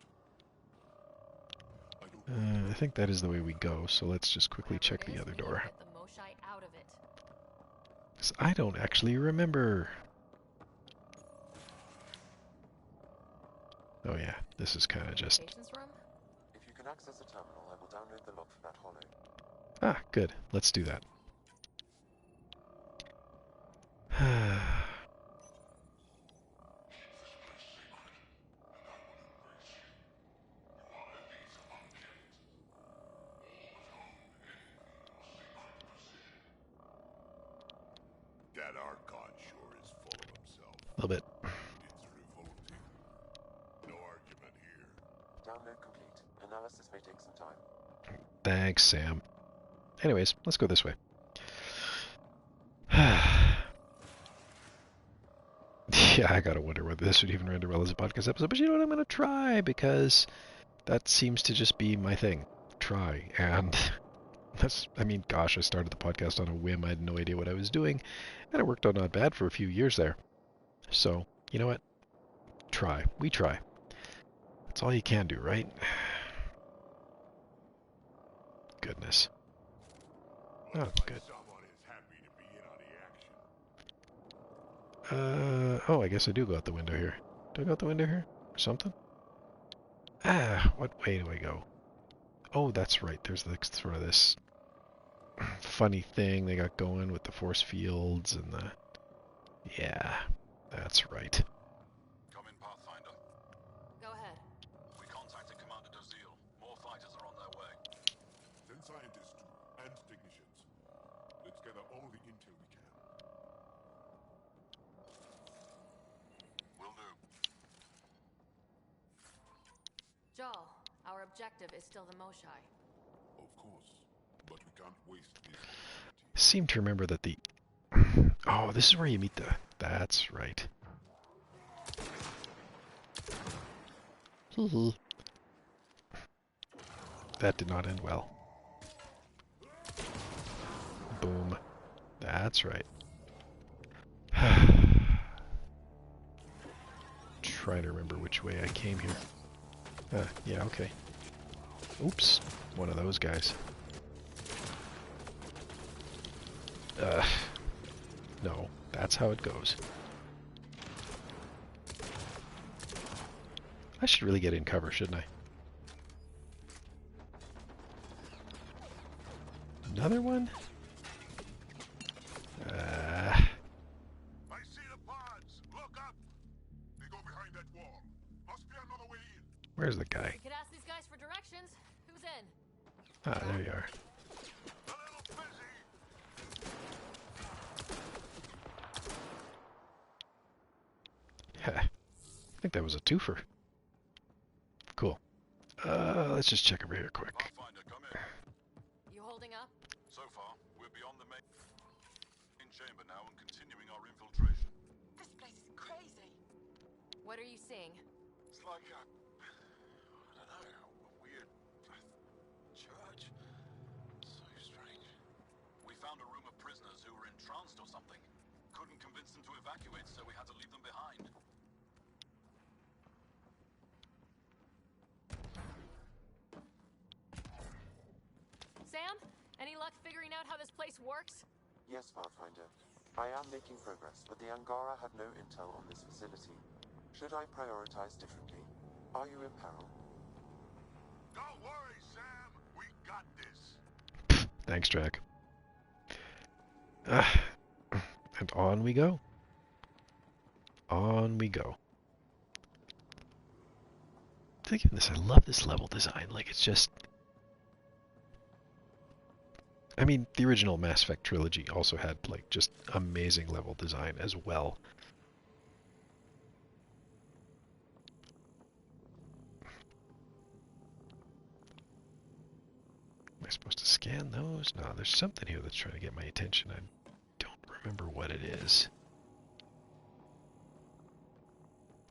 I don't I think that is the way we go, so let's just quickly Whatever check it the is, other we need to door. get the Moshae out of it. 'Cause I don't actually remember. Oh yeah, this is kind of just... Patience room? If you can access the terminal, I will download the log for that hollow. Ah, good. Let's do that. That Archon sure is full of himself. A little bit. It's revolting. No argument here. Download complete. Analysis may take some time. Thanks, Sam. Anyways, let's go this way. Yeah, I gotta wonder whether this would even render well as a podcast episode, but you know what, I'm gonna try, because that seems to just be my thing. Try. And that's, I mean, gosh, I started the podcast on a whim. I had no idea what I was doing, and it worked out not bad for a few years there. So, you know what? Try. We try. That's all you can do, right? Goodness. Oh, Looks like good. someone is happy to be in on the action. Oh, I guess I do go out the window here. Do I go out the window here? Or something? Ah, what way do I go? Oh, that's right. There's the, sort of this funny thing they got going with the force fields and the... Yeah, that's right. Come in, Pathfinder. Go ahead. We contacted Commander Dozil. More fighters are on their way. Send scientists too, and technicians. Let's gather all the intel we can. Will do. Jal, our objective is still the Moshae. Of course. But we can't waste this opportunity. Seem to remember that the... Oh, this is where you meet the... That's right. That did not end well. Boom. That's right. Try to remember which way I came here. Yeah, okay. Oops. One of those guys. No. That's how it goes. I should really get in cover, shouldn't I? Another one? I see the pods! Look up! They go behind that wall. Must be another way in. Where's the guy? We could ask these guys for directions. Who's in? Ah, there you are. A little busy! I think that was a twofer. Cool. Let's just check over here quick. Pathfinder, come in. You holding up? So far, we're beyond the main chamber now and continuing our infiltration. This place is crazy. What are you seeing? It's like a church. So strange. We found a room of prisoners who were entranced or something. Couldn't convince them to evacuate, so we had to leave them behind. Sam, any luck figuring out how this place works? Yes, Pathfinder. I am making progress, but the Angara have no intel on this facility. Should I prioritize differently? Are you in peril? Don't worry, Sam. We got this. Thanks, Jack. And on we go. On we go. Thinking this, I love this level design. Like, it's just... I mean, the original Mass Effect trilogy also had, like, just amazing level design as well. Am I supposed to scan those? No, there's something here that's trying to get my attention. I don't remember what it is.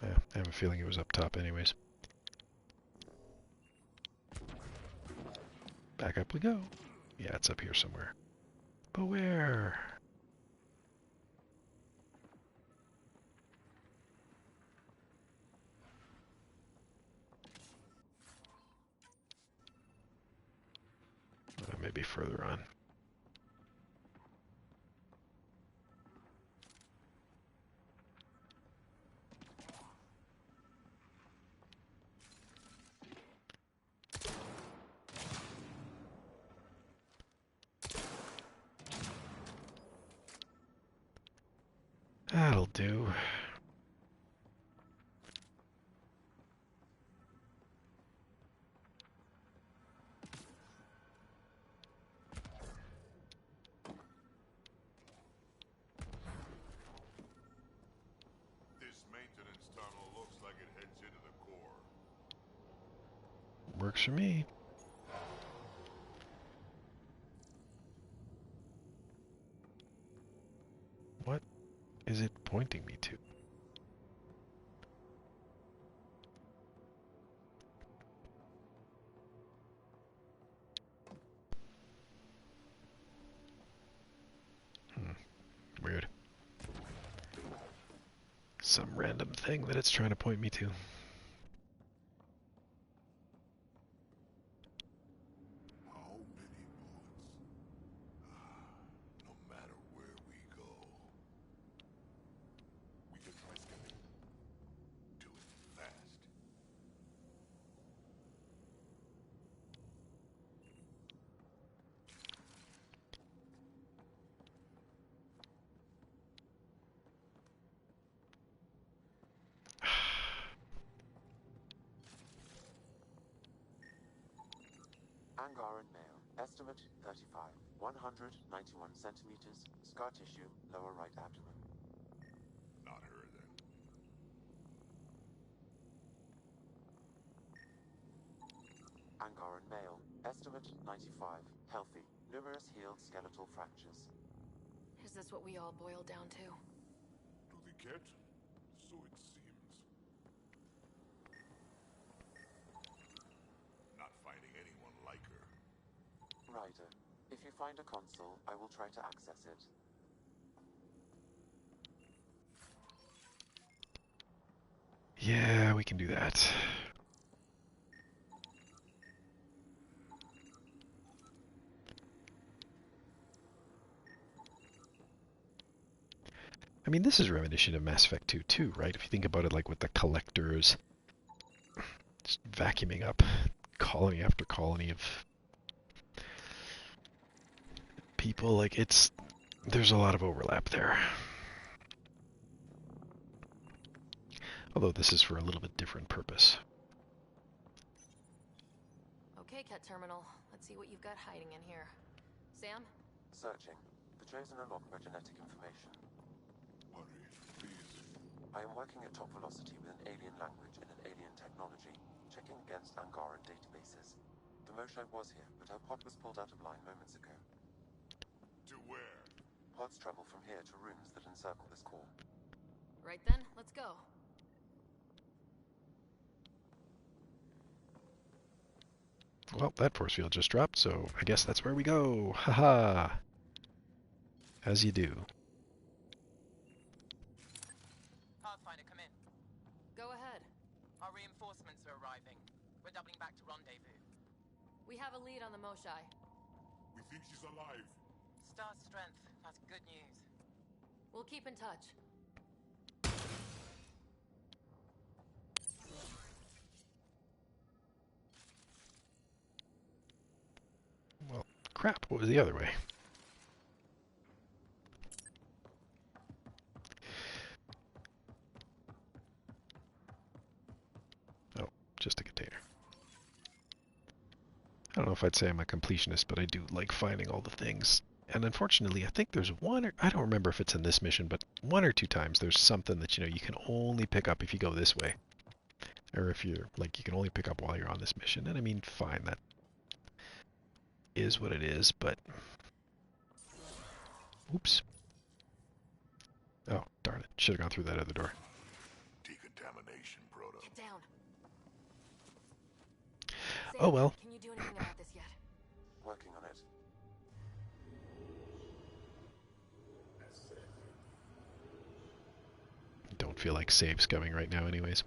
Yeah, I have a feeling it was up top anyways. Back up we go. Yeah, it's up here somewhere. But where? Maybe further on. That'll do. This maintenance tunnel looks like it heads into the core. Works for me. What is it pointing me to? Weird. Some random thing that it's trying to point me to. How many bullets? No matter where we go, we can risk it. Do it fast. Angaran male. Estimate 35. 191 centimeters. Scar tissue, lower right abdomen. Not her then. Angaran male. Estimate 95. Healthy. Numerous healed skeletal fractures. Is this what we all boil down to? To the cat? So it seems. Not finding anyone like her. Ryder, if you find a console, I will try to access it. Yeah, we can do that. I mean, this is reminiscent of Mass Effect 2 too, right? If you think about it, like with the collectors, just vacuuming up colony after colony of people, like there's a lot of overlap there. Although this is for a little bit different purpose. Okay, Cat Terminal. Let's see what you've got hiding in here. Sam? Searching. The Chosen unlock by genetic information. Hurry, please. I am working at top velocity with an alien language and an alien technology, checking against Angaran databases. The Moshae was here, but her pod was pulled out of line moments ago. To where? Pods travel from here to rooms that encircle this core. Right then, let's go. Well, that force field just dropped, so I guess that's where we go. Haha. As you do. Pathfinder, come in. Go ahead. Our reinforcements are arriving. We're doubling back to rendezvous. We have a lead on the Moshae. We think she's alive. Star strength. That's good news. We'll keep in touch. Well, crap, what was the other way? Oh, just a container. I don't know if I'd say I'm a completionist, but I do like finding all the things. And unfortunately, I think there's one, or I don't remember if it's in this mission, but one or two times there's something that, you can only pick up if you go this way. Or if you're, like, you can only pick up while you're on this mission. And I mean, fine, that is what it is, but... Oops. Oh, darn it. Should have gone through that other door. Decontamination, Proto. Get down. Oh, well. Can you do anything about this yet? Working on it. Don't feel like save scumming right now anyways.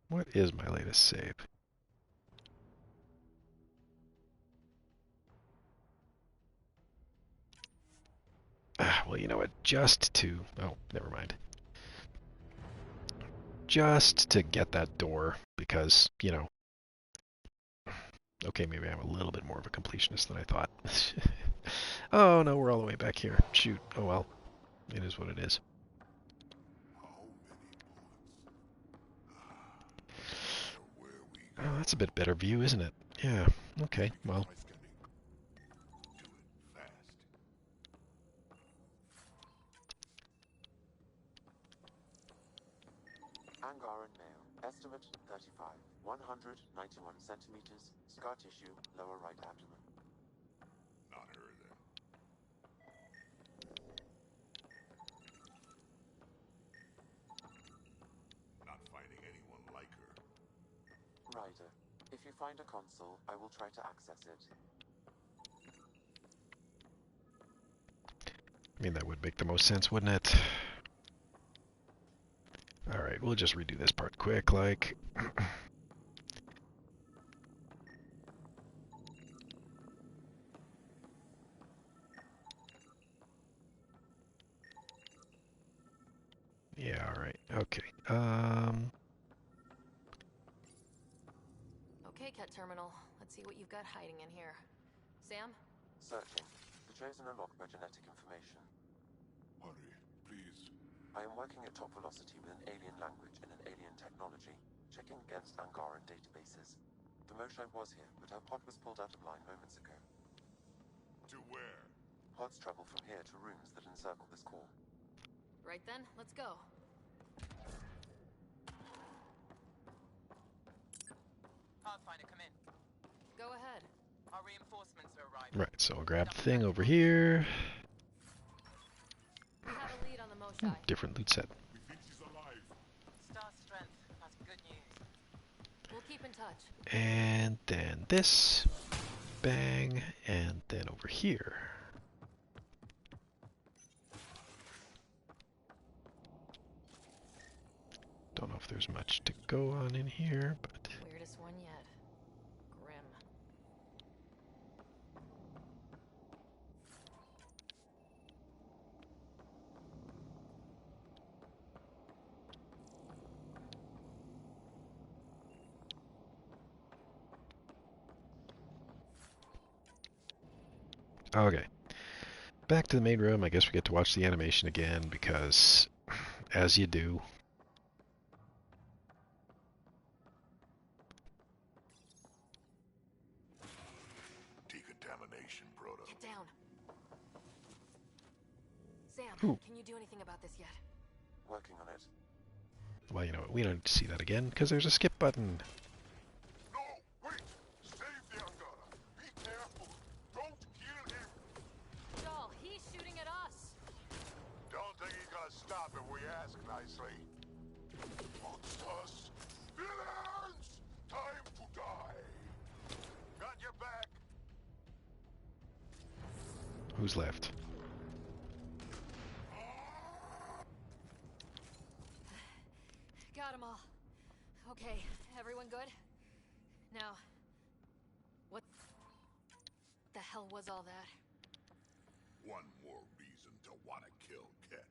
What is my latest save? Well, you know what? Just to... Oh, never mind. Just to get that door, because, Okay, maybe I'm a little bit more of a completionist than I thought. Oh, no, we're all the way back here. Shoot. Oh, well. It is what it is. Oh, that's a bit better view, isn't it? Yeah. Okay, well. Angaran male. Estimate 35. 191 centimeters. Scar tissue, lower right abdomen. Not her, then. Not finding anyone like her. Ryder. If you find a console, I will try to access it. I mean, that would make the most sense, wouldn't it? Alright, we'll just redo this part quick, like... Yeah, alright, okay. Okay, Cat Terminal. Let's see what you've got hiding in here. Sam? Searching. The Chosen unlocked by genetic information. Hurry, please. I am working at top velocity with an alien language and an alien technology, checking against Angaran databases. The Moshae was here, but her pod was pulled out of line moments ago. To where? Pods travel from here to rooms that encircle this core. Right then, let's go. Pathfinder, come in. Go ahead. Our reinforcements are arriving. Right, so I'll grab the thing over here. We have a lead on the Moshae. Different loot set. We think she's alive. Star strength. That's good news. touch. And then this. Bang. And then over here. Don't know if there's much to go on in here, but... Weirdest one yet. Grim. Okay. Back to the main room. I guess we get to watch the animation again because, as you do. Decontamination proto. Get down. Sam, Ooh. can you do anything about this yet? Working on it. Well, you know what? We don't need to see that again because there's a skip button. No, wait! Save the Angara! Be careful! Don't kill him! Joel, he's shooting at us. Don't think he's gonna stop if we ask nicely. Monsters! Villains! Time to die! Got your back! Who's left? Got them all. Okay, everyone good? Now, what the hell was all that? One more reason to want to kill Ket.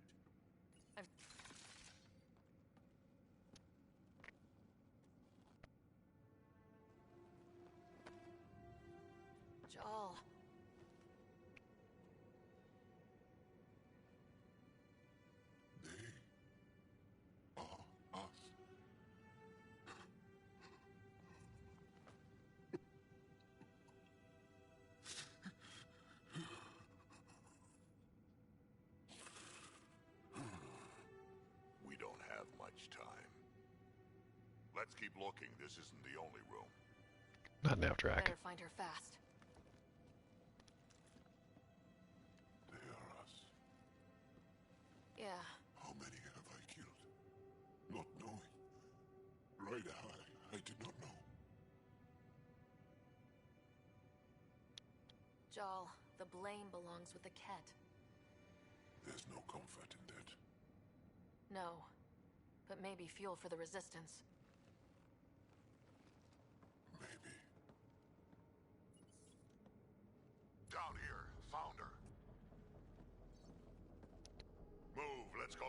Joel. They are us. We don't have much time. Let's keep looking. This isn't the only room. Not now, Drac. Better find her fast. They are us. Yeah. How many have I killed? Not knowing. Right, I did not know. Joel, the blame belongs with the Ket. There's no comfort in that. No. But maybe fuel for the Resistance. Maybe. Down here. Found her. Move. Let's go.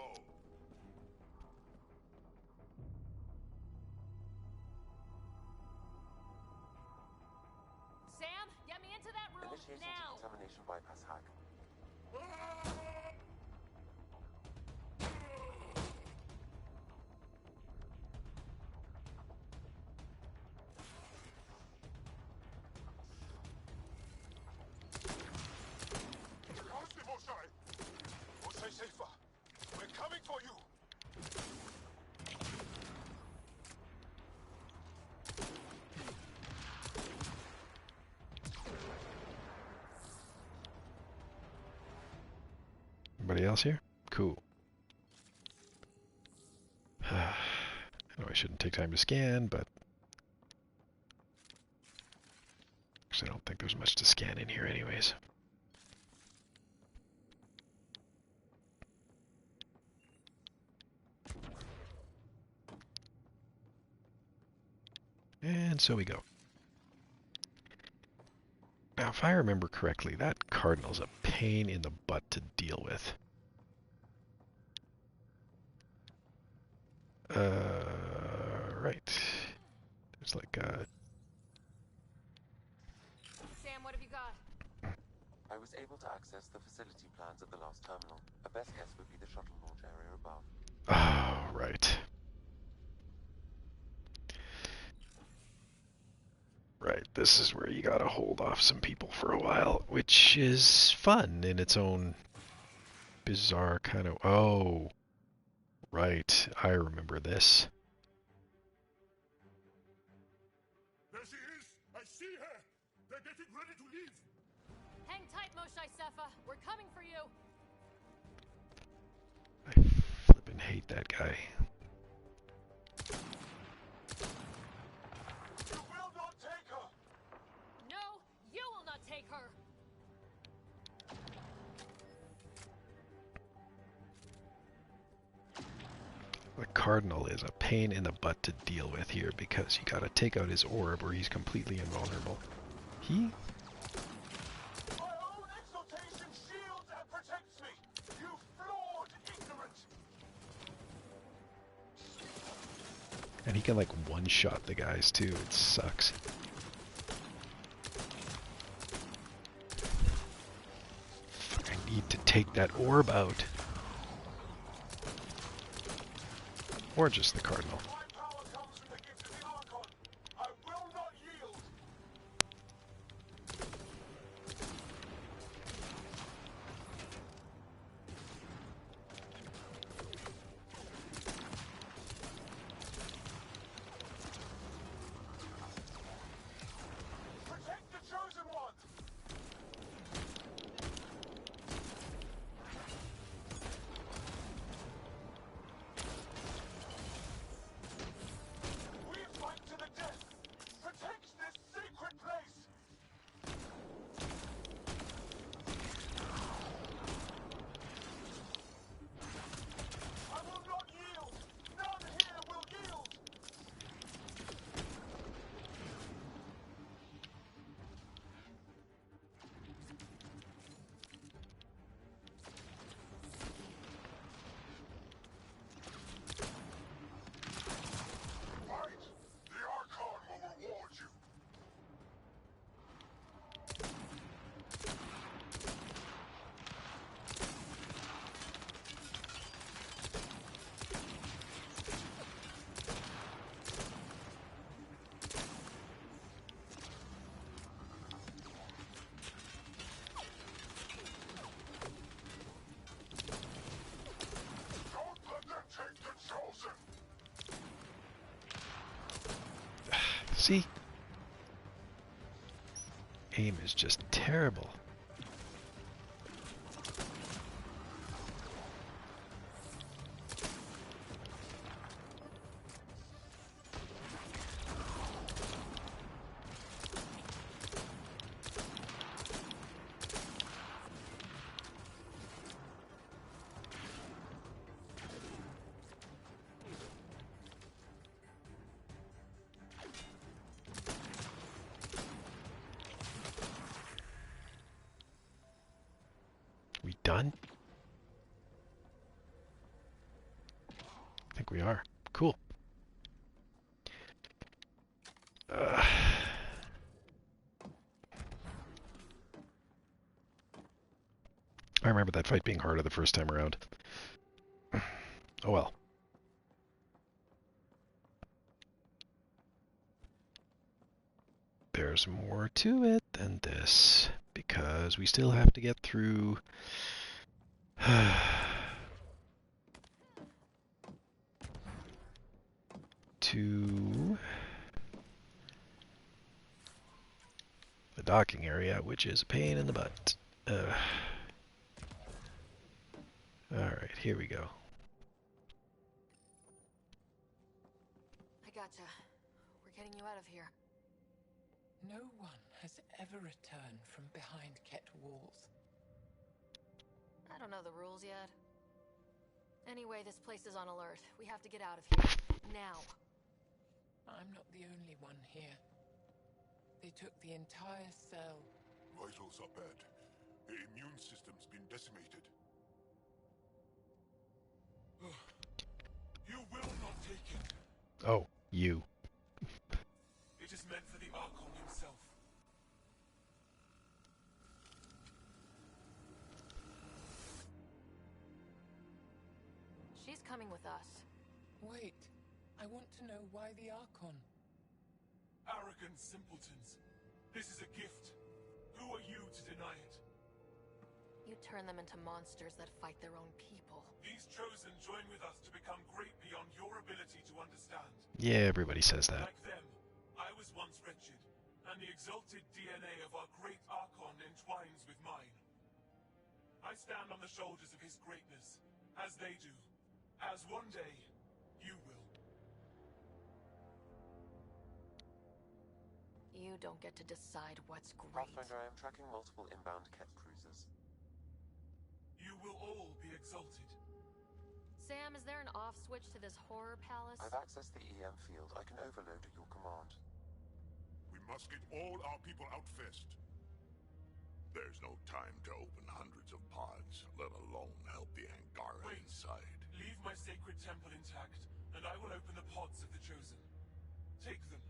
Sam, get me into that room Initiating now! decontamination bypass hack. How's the Moshae? Moshae safer. We're coming for you. Anybody else here? Cool. I know I shouldn't take time to scan, but... Actually, I don't think there's much to scan in here anyways. And so we go. Now, if I remember correctly, that cardinal's a pain in the butt to deal with. Right. There's like a... Sam, what have you got? I was able to access the facility plans at the last terminal. A best guess would be the shuttle launch area above. Oh, right. Right, this is where you gotta hold off some people for a while, which is fun in its own bizarre kind of... Oh, right, I remember this. There she is. I see her. They're getting ready to leave. Hang tight, Moshae Sefa. We're coming for you. I flippin' hate that guy. You Cardinal is a pain in the butt to deal with here because you gotta take out his orb or he's completely invulnerable. He... My own exaltation shields and protects me! You flawed ignorant! And he can like one-shot the guys too, it sucks. I need to take that orb out. Or just the Cardinal. My power comes from the gift of the Archon. I will not yield! Protect the chosen one! We fight to the death! Protect this sacred place! I will not yield! None here will yield! Fight! The Archon will reward you! Don't let them take the chosen! See? Aim is just terrible. We done? I think we are. Cool. I remember that fight being harder the first time around. Oh well. There's more to it than this, because we still have to get through to the docking area, which is a pain in the butt. Alright, here we go. I gotcha. We're getting you out of here. No one has ever returned from behind Ket walls. I don't know the rules yet. Anyway, this place is on alert. We have to get out of here. Now. I'm not the only one here. They took the entire cell. Vitals are bad. The immune system's been decimated. You will not take it. Oh, you. It is meant for the Archon himself. She's coming with us. Wait, I want to know why the Archon. Arrogant simpletons. This is a gift. Who are you to deny it? You turn them into monsters that fight their own people. These chosen join with us to become great beyond your ability to understand. Yeah, everybody says that. Like them, I was once wretched, and the exalted DNA of our great Archon entwines with mine. I stand on the shoulders of his greatness, as they do, as one day you will. You don't get to decide what's great. Pathfinder, I am tracking multiple inbound Ket cruisers. You will all be exalted. Sam, is there an off switch to this horror palace? I've accessed the EM field. I can overload at your command. We must get all our people out first. There's no time to open hundreds of pods, let alone help the Angara inside. Leave my sacred temple intact, and I will open the pods of the Chosen. Take them.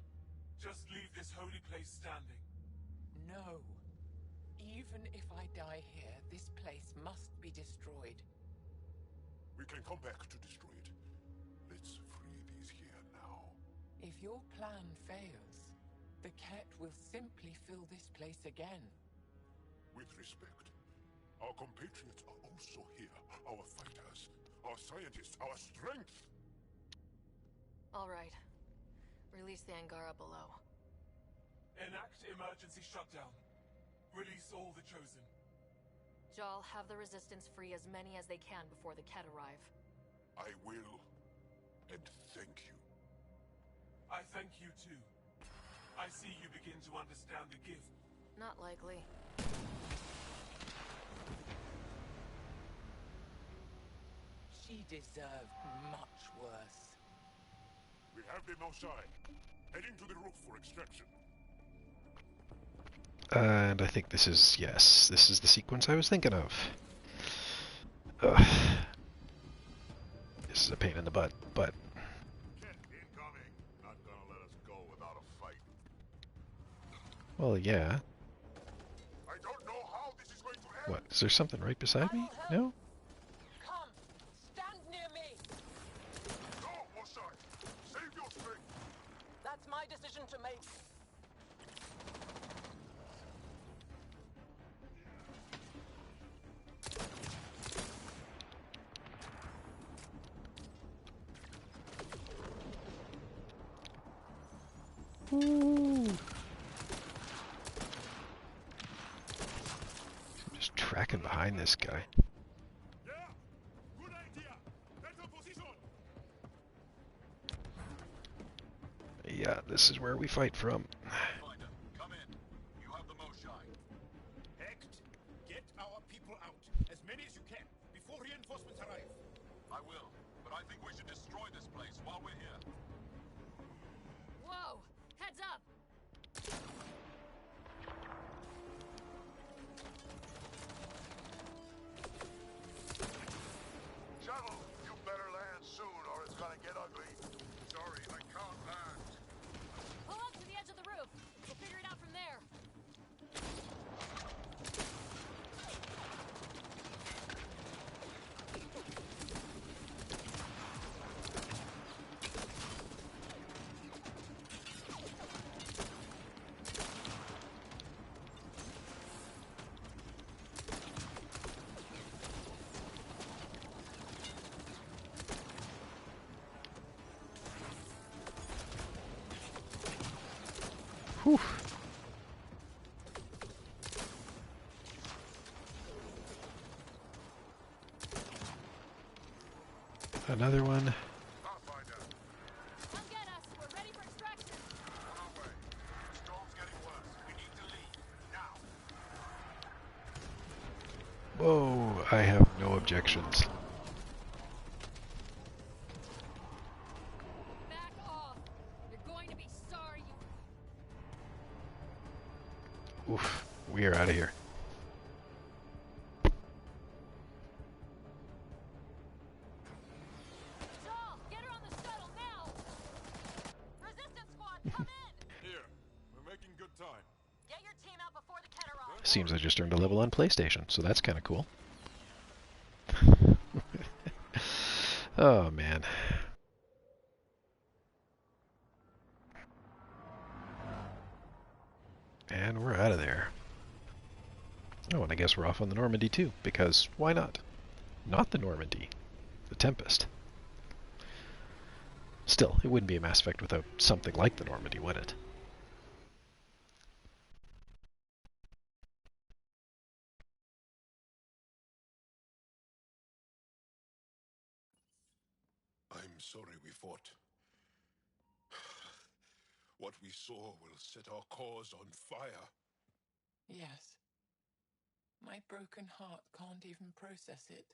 Just leave this holy place standing. No. Even if I die here, this place must be destroyed. We can come back to destroy it. Let's free these here now. If your plan fails, the Ket will simply fill this place again. With respect, our compatriots are also here. Our fighters, our scientists, our strength. All right. Release the Angara below. Enact emergency shutdown. Release all the Chosen. Jal, have the Resistance free as many as they can before the Ket arrive. I will. And thank you. I thank you too. I see you begin to understand the gift. Not likely. She deserved much worse. We have the Moshae. Heading to the roof for extraction. And I think this is, yes, this is the sequence I was thinking of. Ugh. This is a pain in the butt, but... Ket incoming. Not gonna let us go without a fight. Well, yeah. I don't know how this is going to end. What, is there something right beside me? No? Come, stand near me. No, Moshae. Save your strength. That's my decision to make. Ooh. I'm just tracking behind this guy. Yeah, good idea. Better position. Yeah, this is where we fight from. Finder, come in. You have the Moshae. Hecht, get our people out. As many as you can, before reinforcements arrive. I will, but I think we should destroy this place while we're here. Whoa! Heads up! Shuttle, you better land soon or it's gonna get ugly. Sorry, I can't land. Pull up to the edge of the roof. We'll figure it out from there. Whew. Another one. Pathfinder, Come get us. We're ready for extraction. on our way. The storm's getting worse. We need to leave. Now. Whoa, I have no objections. Back off. You're going to be sorry you... Oof, we are out of here. Jal, get her on the shuttle now! Resistance squad, come in! Here, we're making good time. Get your team out before the Ket arrives. Seems I just earned a level on PlayStation, so that's kind of cool. Oh, man. And we're out of there. Oh, and I guess we're off on the Normandy too, because why not? Not the Normandy. The Tempest. Still, it wouldn't be a Mass Effect without something like the Normandy, would it? I'm sorry we fought. What we saw will set our cause on fire. Yes. My broken heart can't even process it.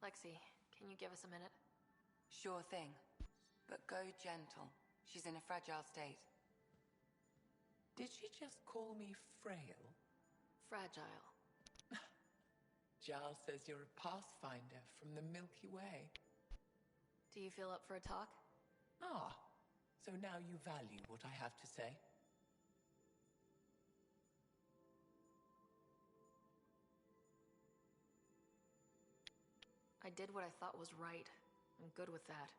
Lexi, can you give us a minute? Sure thing. But go gentle. She's in a fragile state. Did she just call me frail? Fragile. Giles says you're a pathfinder from the Milky Way. Do you feel up for a talk? Ah, so now you value what I have to say. I did what I thought was right. I'm good with that.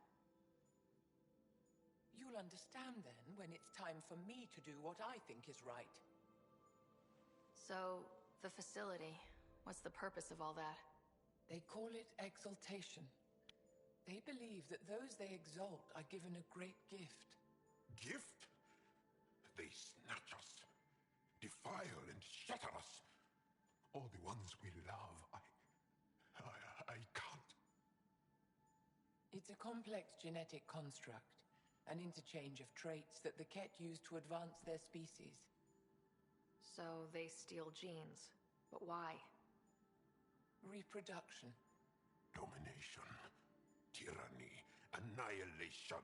You'll understand then when it's time for me to do what I think is right. So, the facility. What's the purpose of all that? They call it exaltation. They believe that those they exalt are given a great gift. Gift? They snatch us, defile and shatter us. All the ones we love. I can't. It's a complex genetic construct, an interchange of traits that the Ket use to advance their species. So they steal genes. But why? Reproduction. Domination, tyranny, annihilation.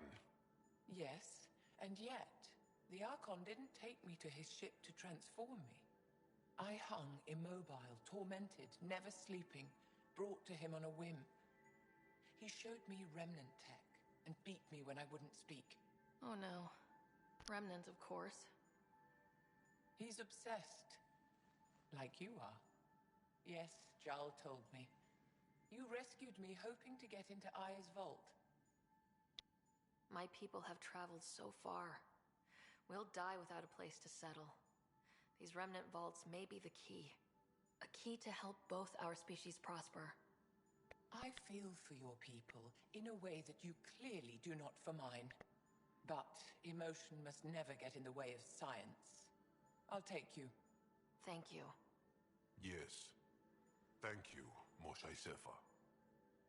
Yes, and yet, the Archon didn't take me to his ship to transform me. I hung immobile, tormented, never sleeping, brought to him on a whim. He showed me remnant tech and beat me when I wouldn't speak. Oh no. Remnant, of course. He's obsessed. Like you are. Yes, Jal told me. You rescued me hoping to get into Ai's vault. My people have traveled so far. We'll die without a place to settle. These remnant vaults may be the key. A key to help both our species prosper. I feel for your people in a way that you clearly do not for mine. But emotion must never get in the way of science. I'll take you. Thank you. Yes. Thank you, Moshae Sefa.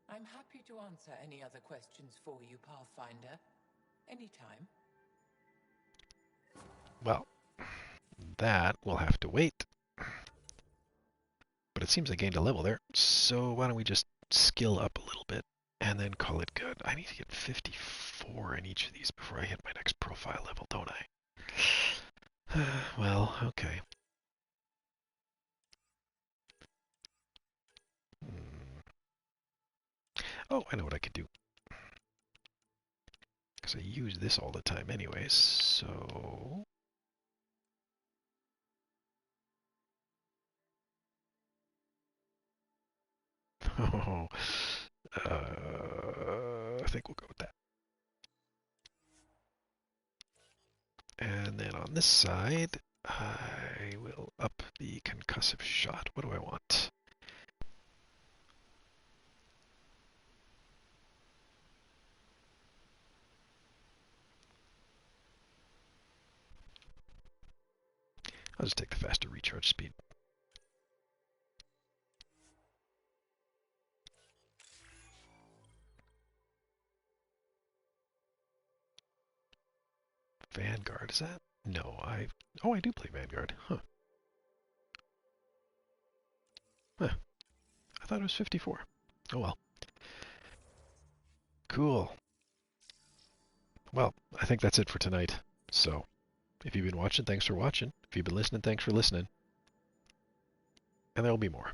I'm happy to answer any other questions for you, Pathfinder. Anytime. Well, that will have to wait. But it seems I gained a level there, so why don't we just skill up a little bit and then call it good. I need to get 54 in each of these before I hit my next profile level, don't I? Well, okay. Oh, I know what I could do. Because I use this all the time anyways, so... Oh, I think we'll go with that. And then on this side, I will up the concussive shot. What do I want? I'll just take the faster recharge speed. Vanguard, is that? No, oh, I do play Vanguard. Huh. I thought it was 54. Oh well. Cool. Well, I think that's it for tonight. So, if you've been watching, thanks for watching. If you've been listening, thanks for listening. And there'll be more.